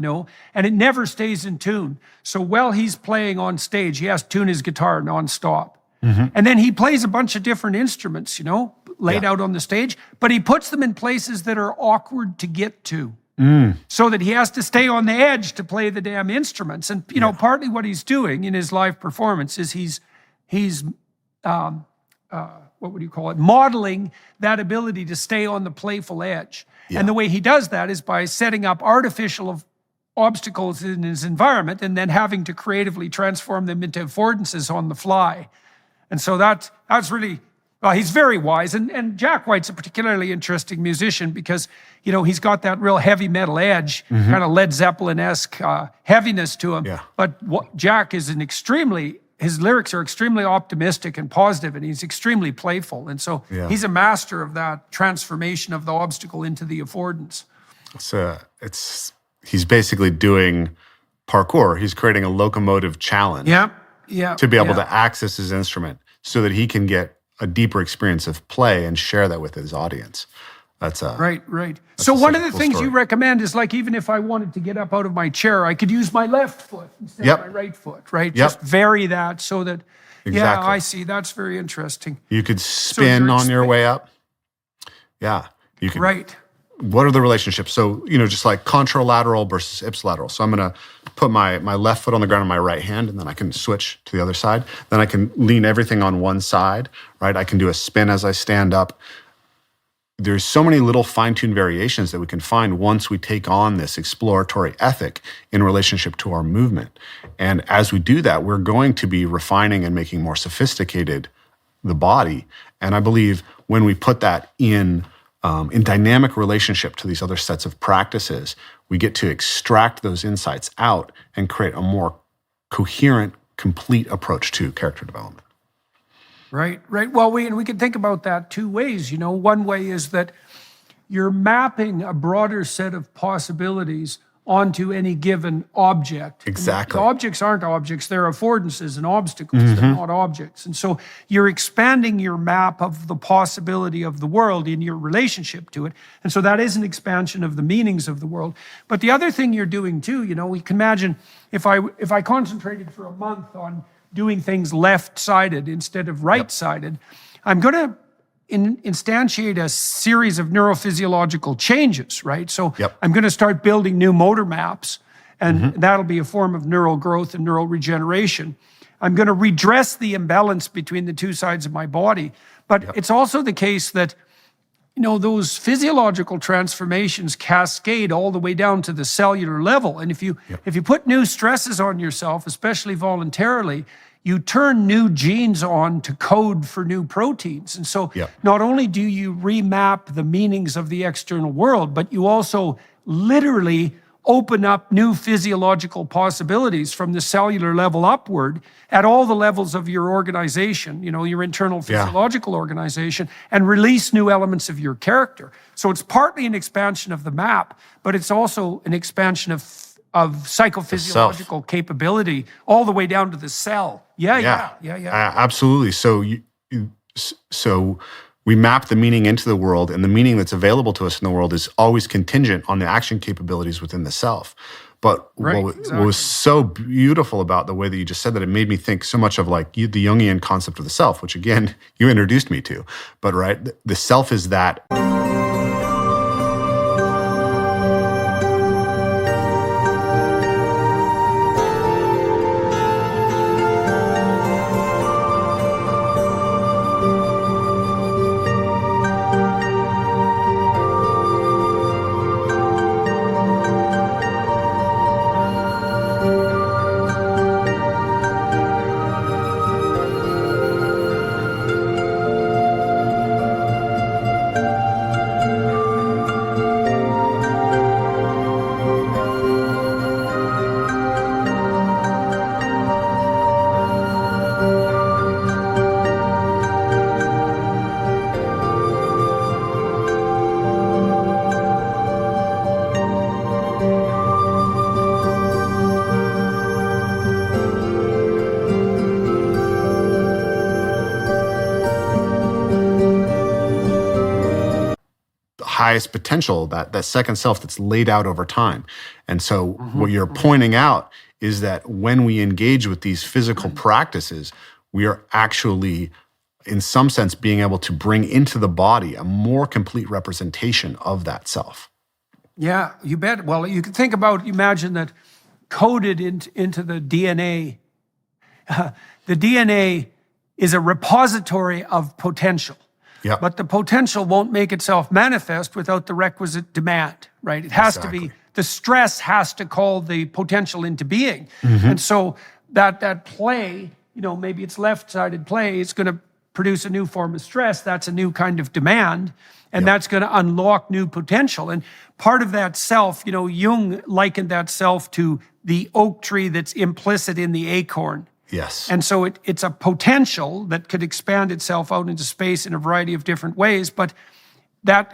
and it never stays in tune. So while he's playing on stage, he has to tune his guitar nonstop. And then he plays a bunch of different instruments, laid out on the stage, but he puts them in places that are awkward to get to. So that he has to stay on the edge to play the damn instruments. And, partly what he's doing in his live performance is he's what would you call it? Modeling that ability to stay on the playful edge. And the way he does that is by setting up artificial obstacles in his environment and then having to creatively transform them into affordances on the fly. And so that's really, he's very wise. And Jack White's a particularly interesting musician because, he's got that real heavy metal edge, kind of Led Zeppelin-esque heaviness to him. Yeah. But Jack is his lyrics are extremely optimistic and positive, and he's extremely playful. And so he's a master of that transformation of the obstacle into the affordance. He's basically doing parkour. He's creating a locomotive challenge. Yeah. to be able to access his instrument so that he can get a deeper experience of play and share that with his audience. That's right. So one of the things story. you recommend is, like, even if I wanted to get up out of my chair, I could use my left foot instead of my right foot, right? Just vary that so that, yeah, I see. That's very interesting. You could spin on your way up. Yeah. You could. Right. What are the relationships? So, just like contralateral versus ipsilateral. So I'm going to put my left foot on the ground on my right hand, and then I can switch to the other side. Then I can lean everything on one side, right? I can do a spin as I stand up. There's so many little fine-tuned variations that we can find once we take on this exploratory ethic in relationship to our movement. And as we do that, we're going to be refining and making more sophisticated the body. And I believe when we put that in dynamic relationship to these other sets of practices, we get to extract those insights out and create a more coherent, complete approach to character development. Right. Well, we can think about that two ways. One way is that you're mapping a broader set of possibilities onto any given object. Exactly. The objects aren't objects, they're affordances and obstacles, they're not objects. And so you're expanding your map of the possibility of the world in your relationship to it. And so that is an expansion of the meanings of the world. But the other thing you're doing too, we can imagine if I concentrated for a month on doing things left-sided instead of right-sided, I'm going to instantiate a series of neurophysiological changes, right? So I'm going to start building new motor maps, and that'll be a form of neural growth and neural regeneration. I'm going to redress the imbalance between the two sides of my body. But it's also the case that, those physiological transformations cascade all the way down to the cellular level. And if you put new stresses on yourself, especially voluntarily, you turn new genes on to code for new proteins. And so not only do you remap the meanings of the external world, but you also literally open up new physiological possibilities from the cellular level upward at all the levels of your organization, your internal physiological organization, and release new elements of your character. So it's partly an expansion of the map, but it's also an expansion of psychophysiological capability all the way down to the cell. Yeah. Absolutely. So we map the meaning into the world, and the meaning that's available to us in the world is always contingent on the action capabilities within the self. But what was so beautiful about the way that you just said that, it made me think so much of like the Jungian concept of the self, which again, you introduced me to. But the self is that highest potential, that second self that's laid out over time. And so what you're pointing out is that when we engage with these physical practices, we are actually, in some sense, being able to bring into the body a more complete representation of that self. Yeah, you bet. Well, you can imagine that coded into the DNA. The DNA is a repository of potential. Yep. But the potential won't make itself manifest without the requisite demand, right? It has to be, the stress has to call the potential into being. And so that play, maybe it's left-sided play, it's going to produce a new form of stress. That's a new kind of demand, and that's going to unlock new potential. And part of that self, Jung likened that self to the oak tree that's implicit in the acorn. Yes. And so it's a potential that could expand itself out into space in a variety of different ways, but the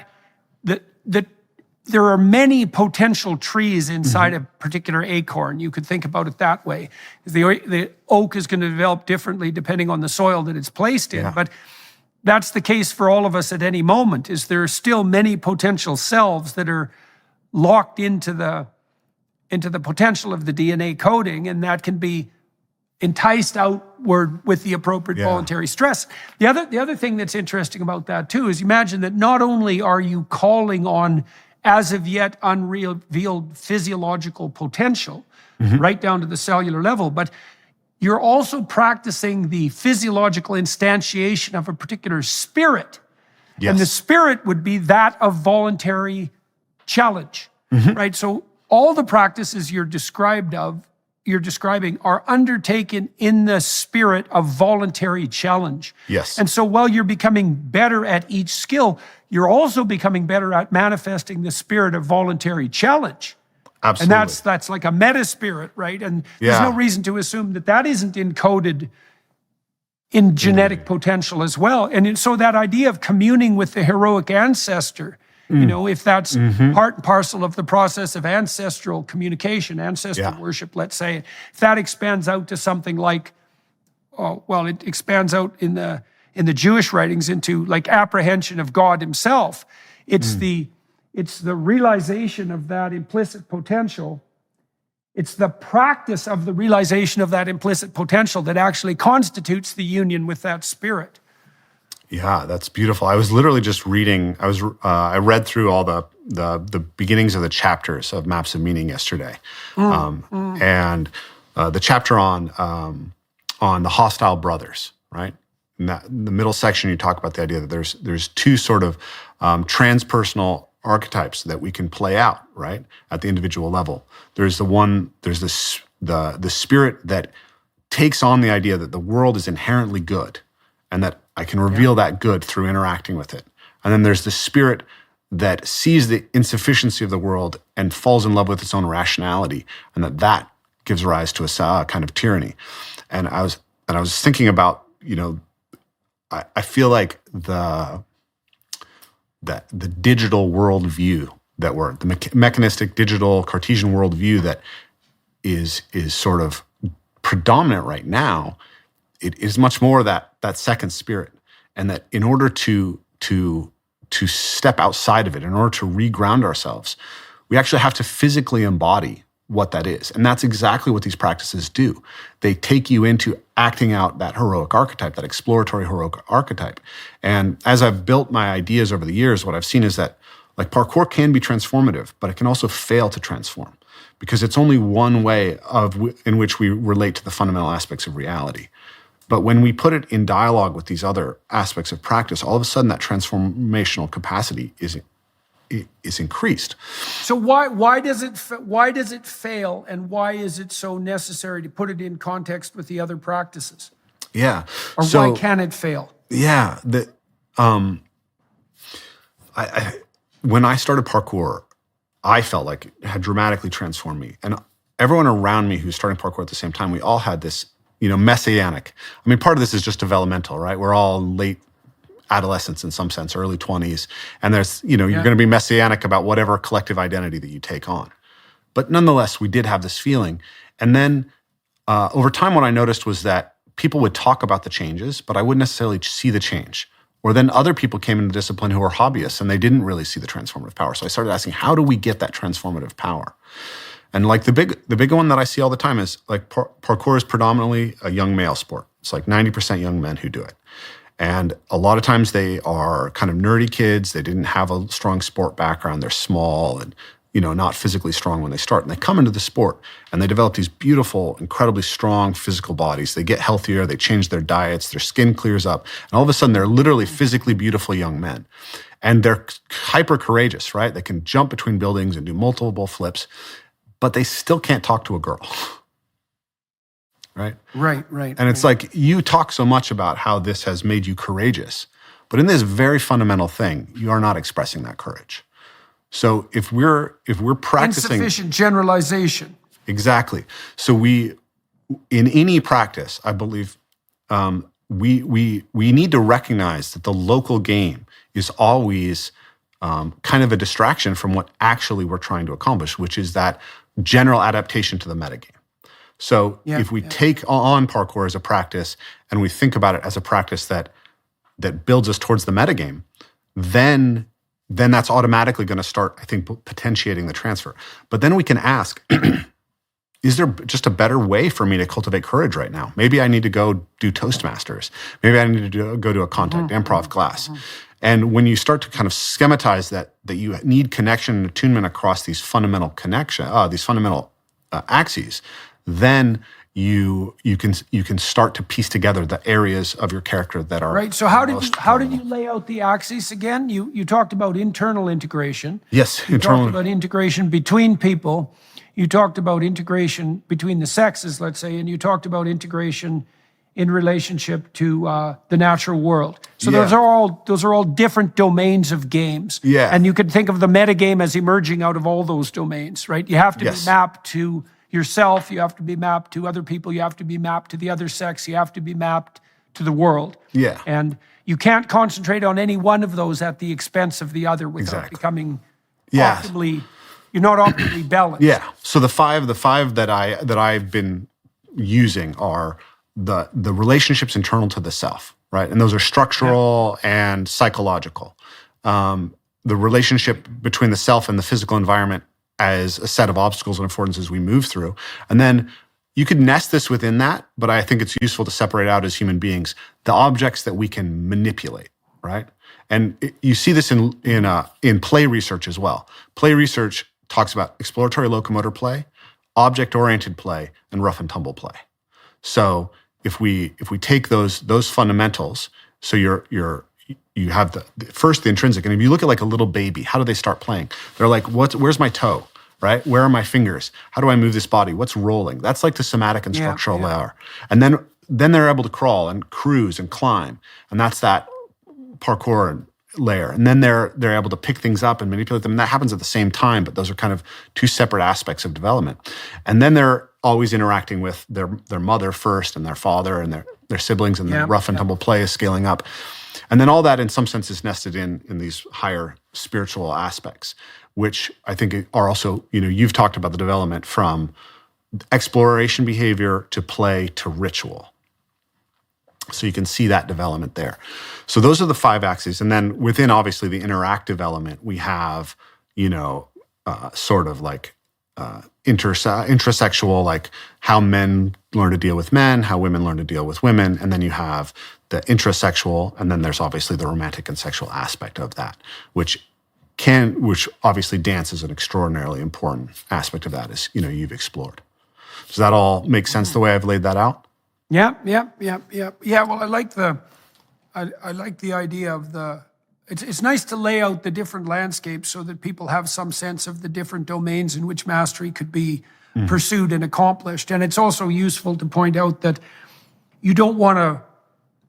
there are many potential trees inside a particular acorn. You could think about it that way. The oak is going to develop differently depending on the soil that it's placed in. Yeah. But that's the case for all of us at any moment, is there are still many potential selves that are locked into the potential of the DNA coding, and that can be enticed outward with the appropriate voluntary stress. The other thing that's interesting about that too is, imagine that not only are you calling on as of yet unrevealed physiological potential, right down to the cellular level, but you're also practicing the physiological instantiation of a particular spirit. Yes. And the spirit would be that of voluntary challenge, right? So all the practices you're describing are undertaken in the spirit of voluntary challenge. Yes. And so while you're becoming better at each skill, you're also becoming better at manifesting the spirit of voluntary challenge. Absolutely. And that's like a meta spirit, right? And there's no reason to assume that isn't encoded in genetic potential as well. And so that idea of communing with the heroic ancestor, you know, if that's part and parcel of the process of ancestral communication, ancestral worship, let's say, if that expands out to something like, it expands out in the Jewish writings into like apprehension of God himself. It's the realization of that implicit potential. It's the practice of the realization of that implicit potential that actually constitutes the union with that spirit. Yeah, that's beautiful. I was literally just reading. I read through all the beginnings of the chapters of Maps of Meaning yesterday, and the chapter on the hostile brothers. Right, in the middle section, you talk about the idea that there's two sort of transpersonal archetypes that we can play out, right, at the individual level. There's the spirit that takes on the idea that the world is inherently good, and that I can reveal that good through interacting with it. And then there's the spirit that sees the insufficiency of the world and falls in love with its own rationality, and that gives rise to a kind of tyranny. And I was thinking about, you know, I feel like the digital worldview the mechanistic digital Cartesian worldview that is sort of predominant right now, it is much more that second spirit, and that in order to step outside of it, in order to reground ourselves, we actually have to physically embody what that is. And that's exactly what these practices do. They take you into acting out that heroic archetype, that exploratory heroic archetype. And as I've built my ideas over the years, what I've seen is that like parkour can be transformative, but it can also fail to transform, because it's only one way in which we relate to the fundamental aspects of reality. But when we put it in dialogue with these other aspects of practice, all of a sudden that transformational capacity is increased. So why does it fail, and why is it so necessary to put it in context with the other practices? Yeah. Or why can it fail? Yeah. When I started parkour, I felt like it had dramatically transformed me. And everyone around me who's starting parkour at the same time, we all had this, messianic. I mean, part of this is just developmental, right? We're all late adolescence in some sense, early 20s. And there's, you're going to be messianic about whatever collective identity that you take on. But nonetheless, we did have this feeling. And then over time, what I noticed was that people would talk about the changes, but I wouldn't necessarily see the change. Or then other people came into the discipline who were hobbyists and they didn't really see the transformative power. So I started asking, how do we get that transformative power? And like the big one that I see all the time is like parkour is predominantly a young male sport. It's like 90% young men who do it. And a lot of times they are kind of nerdy kids. They didn't have a strong sport background. They're small and, not physically strong when they start. And they come into the sport and they develop these beautiful, incredibly strong physical bodies. They get healthier. They change their diets. Their skin clears up. And all of a sudden, they're literally physically beautiful young men. And they're hyper courageous, right? They can jump between buildings and do multiple flips, but they still can't talk to a girl. Right? Right. And it's like, you talk so much about how this has made you courageous, but in this very fundamental thing, you are not expressing that courage. So if we're practicing insufficient generalization. Exactly. So in any practice, I believe we need to recognize that the local game is always kind of a distraction from what actually we're trying to accomplish, which is that general adaptation to the metagame. So if we take on parkour as a practice and we think about it as a practice that builds us towards the metagame, then that's automatically going to start, I think, potentiating the transfer. But then we can ask, is there just a better way for me to cultivate courage right now? Maybe I need to go do Toastmasters. Maybe I need to go to a contact improv class. And when you start to kind of schematize that you need connection and attunement across these fundamental axes, then you can start to piece together the areas of your character that are right. So how did you lay out the axes again? You talked about internal integration. Yes, you talked about integration between people. You talked about integration between the sexes, let's say, and you talked about integration in relationship to the natural world. So those are all different domains of games. Yeah. And you could think of the metagame as emerging out of all those domains, right? You have to be mapped to yourself, you have to be mapped to other people, you have to be mapped to the other sex, you have to be mapped to the world. Yeah. And you can't concentrate on any one of those at the expense of the other without becoming optimally, you're not optimally balanced. Yeah. So the five that I've been using are the relationships internal to the self, right? And those are structural and psychological. The relationship between the self and the physical environment as a set of obstacles and affordances we move through. And then you could nest this within that, but I think it's useful to separate out as human beings the objects that we can manipulate, right? And you see this in play research as well. Play research talks about exploratory locomotor play, object-oriented play, and rough and tumble play. So if we take those fundamentals, so you have the intrinsic, and if you look at like a little baby, how do they start playing? They're like, where's my toe, right? Where are my fingers? How do I move this body? What's rolling? That's like the somatic and structural layer. And then they're able to crawl and cruise and climb, and that's that parkour layer. And then they're able to pick things up and manipulate them. And that happens at the same time, but those are kind of two separate aspects of development. And then they're always interacting with their mother first and their father and their siblings, and the rough and tumble play is scaling up. And then all that in some sense is nested in these higher spiritual aspects, which I think are also, you've talked about the development from exploration behavior to play to ritual. So you can see that development there. So those are the 5 axes. And then within, obviously, the interactive element, we have, sort of like intersexual, like how men learn to deal with men, how women learn to deal with women. And then you have the intrasexual, and then there's obviously the romantic and sexual aspect of that, which obviously dance is an extraordinarily important aspect of that, as you've explored. Does that all make sense the way I've laid that out? Yeah. Well, I like the idea of it's nice to lay out the different landscapes so that people have some sense of the different domains in which mastery could be pursued and accomplished. And it's also useful to point out that you don't want to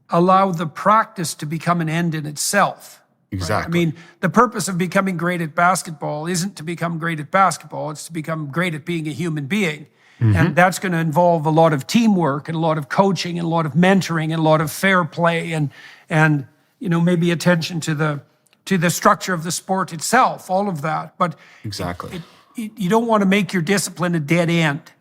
allow the practice to become an end in itself. Exactly. Right? I mean, the purpose of becoming great at basketball isn't to become great at basketball, it's to become great at being a human being. And that's going to involve a lot of teamwork and a lot of coaching and a lot of mentoring and a lot of fair play and maybe attention to the structure of the sport itself, all of that. But exactly, you don't want to make your discipline a dead end.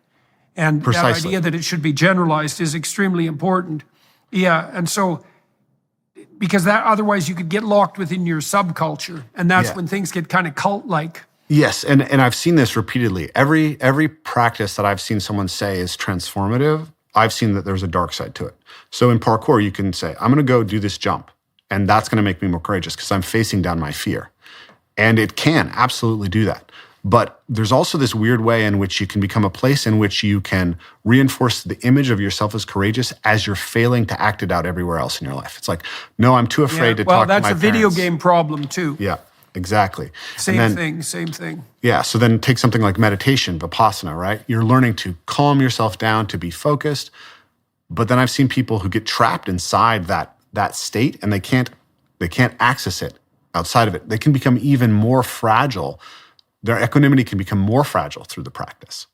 And Precisely. That idea that it should be generalized is extremely important. Yeah, and so because that otherwise you could get locked within your subculture, and that's when things get kind of cult-like. Yes, and I've seen this repeatedly. Every practice that I've seen someone say is transformative, I've seen that there's a dark side to it. So in parkour, you can say, I'm going to go do this jump, and that's going to make me more courageous because I'm facing down my fear. And it can absolutely do that. But there's also this weird way in which you can become a place in which you can reinforce the image of yourself as courageous as you're failing to act it out everywhere else in your life. It's like, no, I'm too afraid to talk to my parents. Well, that's a video game problem too. Yeah. Exactly. Same thing. Yeah. So then take something like meditation, Vipassana, right? You're learning to calm yourself down, to be focused. But then I've seen people who get trapped inside that state and they can't access it outside of it. They can become even more fragile. Their equanimity can become more fragile through the practice.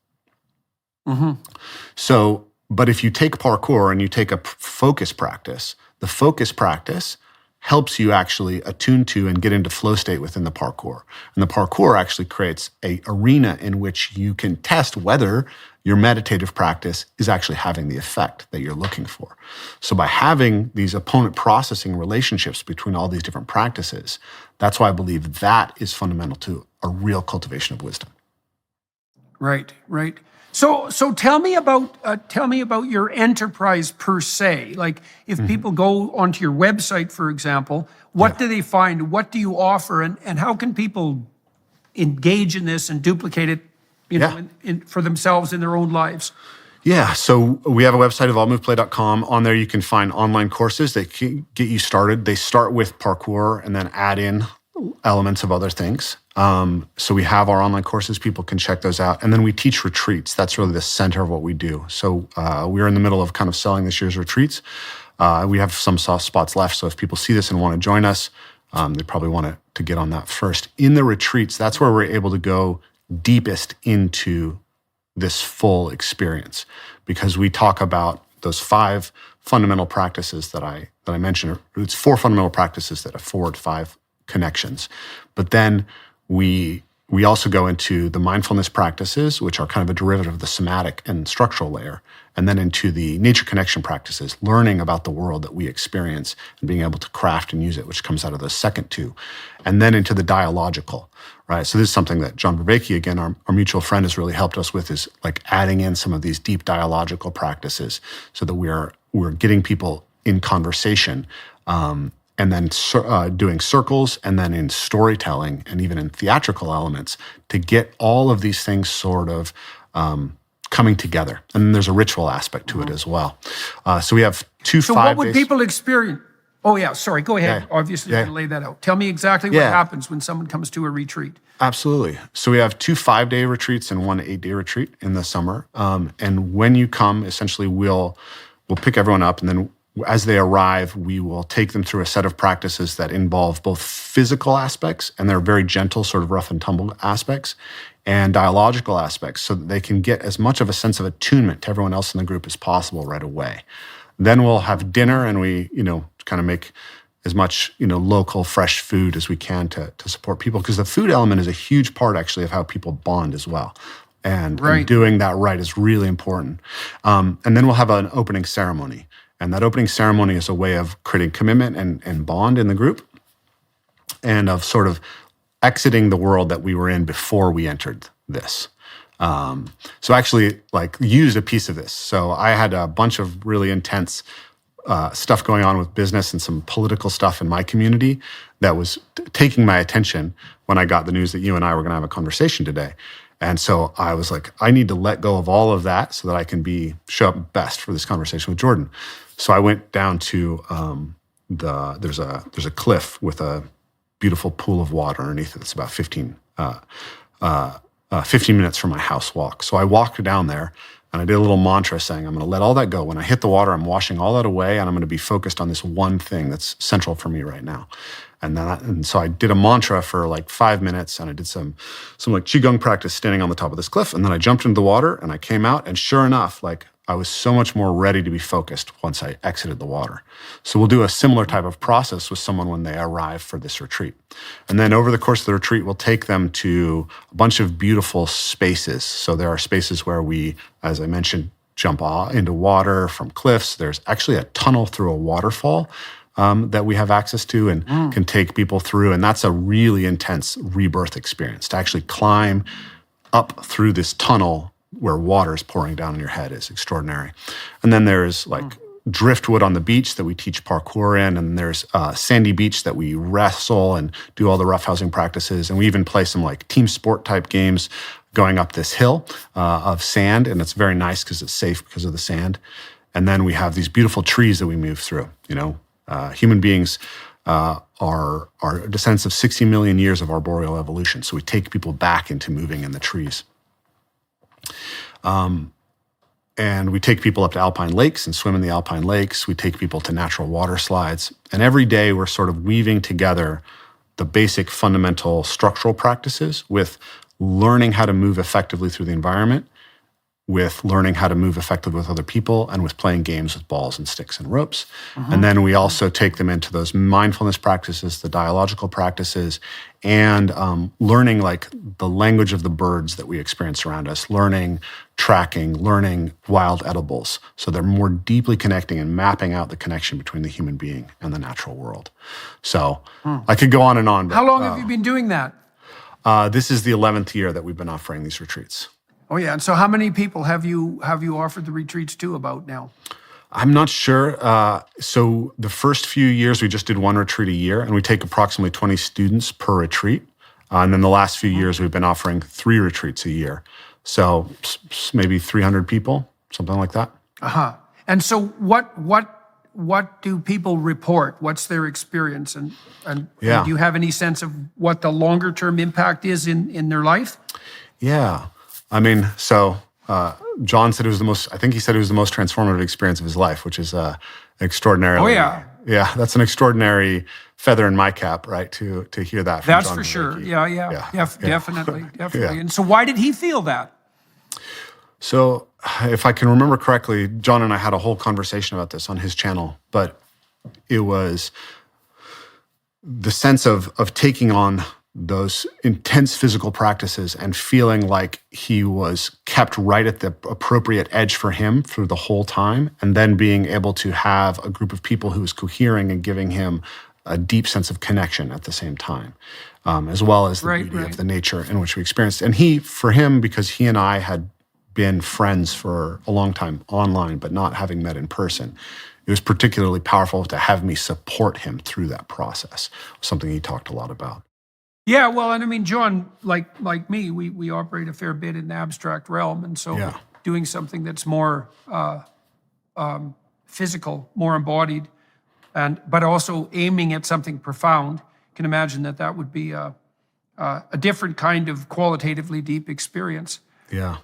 So, but if you take parkour and you take a focus practice, the focus practice helps you actually attune to and get into flow state within the parkour. And the parkour actually creates an arena in which you can test whether your meditative practice is actually having the effect that you're looking for. So by having these opponent processing relationships between all these different practices, that's why I believe that is fundamental to a real cultivation of wisdom. Right, right. So tell me about your enterprise per se. Like if people go onto your website, for example, what do they find? What do you offer? And how can people engage in this and duplicate it, for themselves in their own lives? Yeah, so we have a website, evolvemoveplay.com. On there, you can find online courses that can get you started. They start with parkour and then add in elements of other things. So we have our online courses. People can check those out. And then we teach retreats. That's really the center of what we do. So we're in the middle of kind of selling this year's retreats. We have some soft spots left. So if people see this and want to join us, they probably want to get on that first. In the retreats, that's where we're able to go deepest into this full experience, because we talk about those 5 fundamental practices that I mentioned. It's 4 fundamental practices that afford 5 connections. But then we also go into the mindfulness practices, which are kind of a derivative of the somatic and structural layer, and then into the nature connection practices, learning about the world that we experience and being able to craft and use it, which comes out of those second 2, and then into the dialogical, right? So this is something that John Vervaeke, again, our mutual friend, has really helped us with, is like adding in some of these deep dialogical practices so that we're getting people in conversation, and then doing circles, and then in storytelling and even in theatrical elements to get all of these things sort of coming together. And then there's a ritual aspect to it as well. So we have 2 5 days. So what would people experience? Oh yeah, sorry, go ahead. Yeah. Obviously, you're going to lay that out. Tell me exactly what happens when someone comes to a retreat. Absolutely. So we have 2 5-day retreats and 1 8-day retreat in the summer. And when you come, essentially we'll pick everyone up, and then as they arrive, we will take them through a set of practices that involve both physical aspects, and they're very gentle, sort of rough and tumble aspects, and dialogical aspects, so that they can get as much of a sense of attunement to everyone else in the group as possible right away. Then we'll have dinner, and we, kind of make as much, local, fresh food as we can to support people, because the food element is a huge part, actually, of how people bond as well. And doing that right is really important. And then we'll have an opening ceremony. And that opening ceremony is a way of creating commitment and bond in the group, and of sort of exiting the world that we were in before we entered this. So actually, use a piece of this. So I had a bunch of really intense stuff going on with business and some political stuff in my community that was taking my attention when I got the news that you and I were going to have a conversation today. And so I was like, I need to let go of all of that so that I can show up best for this conversation with Jordan. So I went down to there's a cliff with a beautiful pool of water underneath it. It's about 15 minutes from my house walk. So I walked down there, and I did a little mantra saying, I'm going to let all that go. When I hit the water, I'm washing all that away, and I'm going to be focused on this one thing that's central for me right now. And so I did a mantra for 5 minutes, and I did some qigong practice standing on the top of this cliff. And then I jumped into the water, and I came out, and sure enough, I was so much more ready to be focused once I exited the water. So we'll do a similar type of process with someone when they arrive for this retreat. And then over the course of the retreat, we'll take them to a bunch of beautiful spaces. So there are spaces where we, as I mentioned, jump into water from cliffs. There's actually a tunnel through a waterfall that we have access to and can take people through. And that's a really intense rebirth experience. To actually climb up through this tunnel where water is pouring down on your head is extraordinary. And then there's driftwood on the beach that we teach parkour in, and there's sandy beach that we wrestle and do all the roughhousing practices. And we even play some team sport type games going up this hill of sand, and it's very nice because it's safe because of the sand. And then we have these beautiful trees that we move through. Human beings are descendants of 60 million years of arboreal evolution. So we take people back into moving in the trees. And we take people up to alpine lakes and swim in the alpine lakes. We take people to natural water slides. And every day we're sort of weaving together the basic fundamental structural practices with learning how to move effectively through the environment with learning how to move effectively with other people and with playing games with balls and sticks and ropes. And then we also take them into those mindfulness practices, the dialogical practices, and learning like the language of the birds that we experience around us, learning tracking, learning wild edibles. So they're more deeply connecting and mapping out the connection between the human being and the natural world. So I could go on and on. But, How long have you been doing that? this is the 11th year that we've been offering these retreats. Oh yeah, and so how many people have you offered the retreats to about now? I'm not sure. So the first few years, we just did one retreat a year, and we take approximately 20 students per retreat. And then the last few years, we've been offering 3 retreats a year. So maybe 300 people, something like that. Uh-huh. And so what do people report? What's their experience? And Yeah. do you have any sense of what the longer term impact is in their life? Yeah. I mean, so John said I think he said it was the most transformative experience of his life, which is extraordinarily. Oh, yeah. Yeah, that's an extraordinary feather in my cap, right, to hear that from That's John for sure. Vervaeke. Yeah. Definitely. Yeah. And so why did he feel that? So if I can remember correctly, John and I had a whole conversation about this on his channel, but it was the sense of taking on those intense physical practices and feeling like he was kept right at the appropriate edge for him through the whole time, and then being able to have a group of people who was cohering and giving him a deep sense of connection at the same time, as well as the beauty of the nature in which we experienced. And for him, because he and I had been friends for a long time online, but not having met in person, it was particularly powerful to have me support him through that process, something he talked a lot about. Yeah, well, and I mean, John, like me, we operate a fair bit in the abstract realm, and so doing something that's more physical, more embodied, but also aiming at something profound, can imagine that would be a different kind of qualitatively deep experience. Yeah.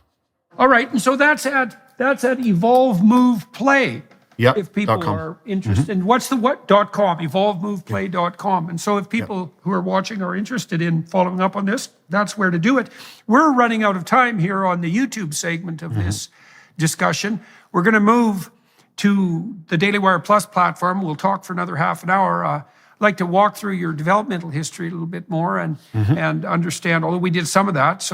All right, and so that's at Evolve, Move, Play. Yep. If people are interested, and what's the .com? EvolveMovePlay.com. And so if people who are watching are interested in following up on this, that's where to do it. We're running out of time here on the YouTube segment of this discussion. We're going to move to the Daily Wire Plus platform. We'll talk for another half an hour. I'd like to walk through your developmental history a little bit more and understand, although we did some of that,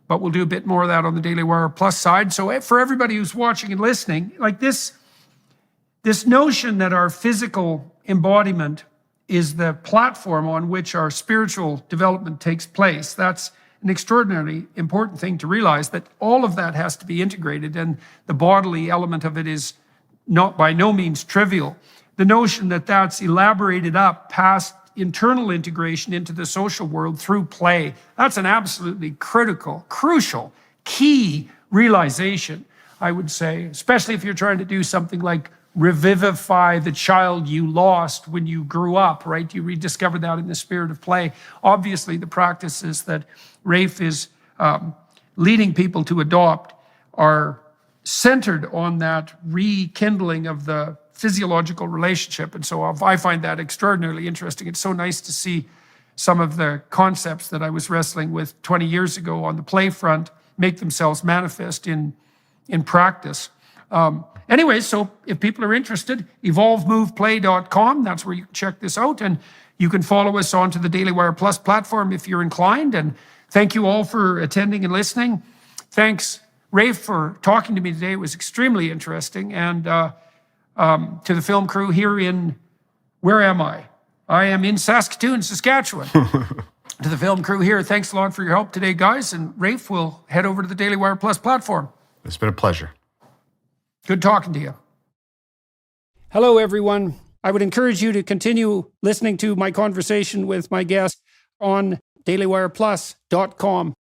but we'll do a bit more of that on the Daily Wire Plus side. So for everybody who's watching and listening, like this notion that our physical embodiment is the platform on which our spiritual development takes place, that's an extraordinarily important thing to realize, that all of that has to be integrated, and the bodily element of it is by no means trivial. The notion that that's elaborated up past internal integration into the social world through play, that's an absolutely crucial, key realization, I would say, especially if you're trying to do something like revivify the child you lost when you grew up, right? You rediscover that in the spirit of play. Obviously, the practices that Rafe is leading people to adopt are centered on that rekindling of the physiological relationship. And so I find that extraordinarily interesting. It's so nice to see some of the concepts that I was wrestling with 20 years ago on the play front make themselves manifest in practice. Anyway, so if people are interested, evolvemoveplay.com, that's where you can check this out. And you can follow us onto the Daily Wire Plus platform if you're inclined. And thank you all for attending and listening. Thanks, Rafe, for talking to me today. It was extremely interesting. And to the film crew here where am I? I am in Saskatoon, Saskatchewan. To the film crew here, thanks a lot for your help today, guys. And Rafe, will head over to the Daily Wire Plus platform. It's been a pleasure. Good talking to you. Hello, everyone. I would encourage you to continue listening to my conversation with my guest on dailywireplus.com.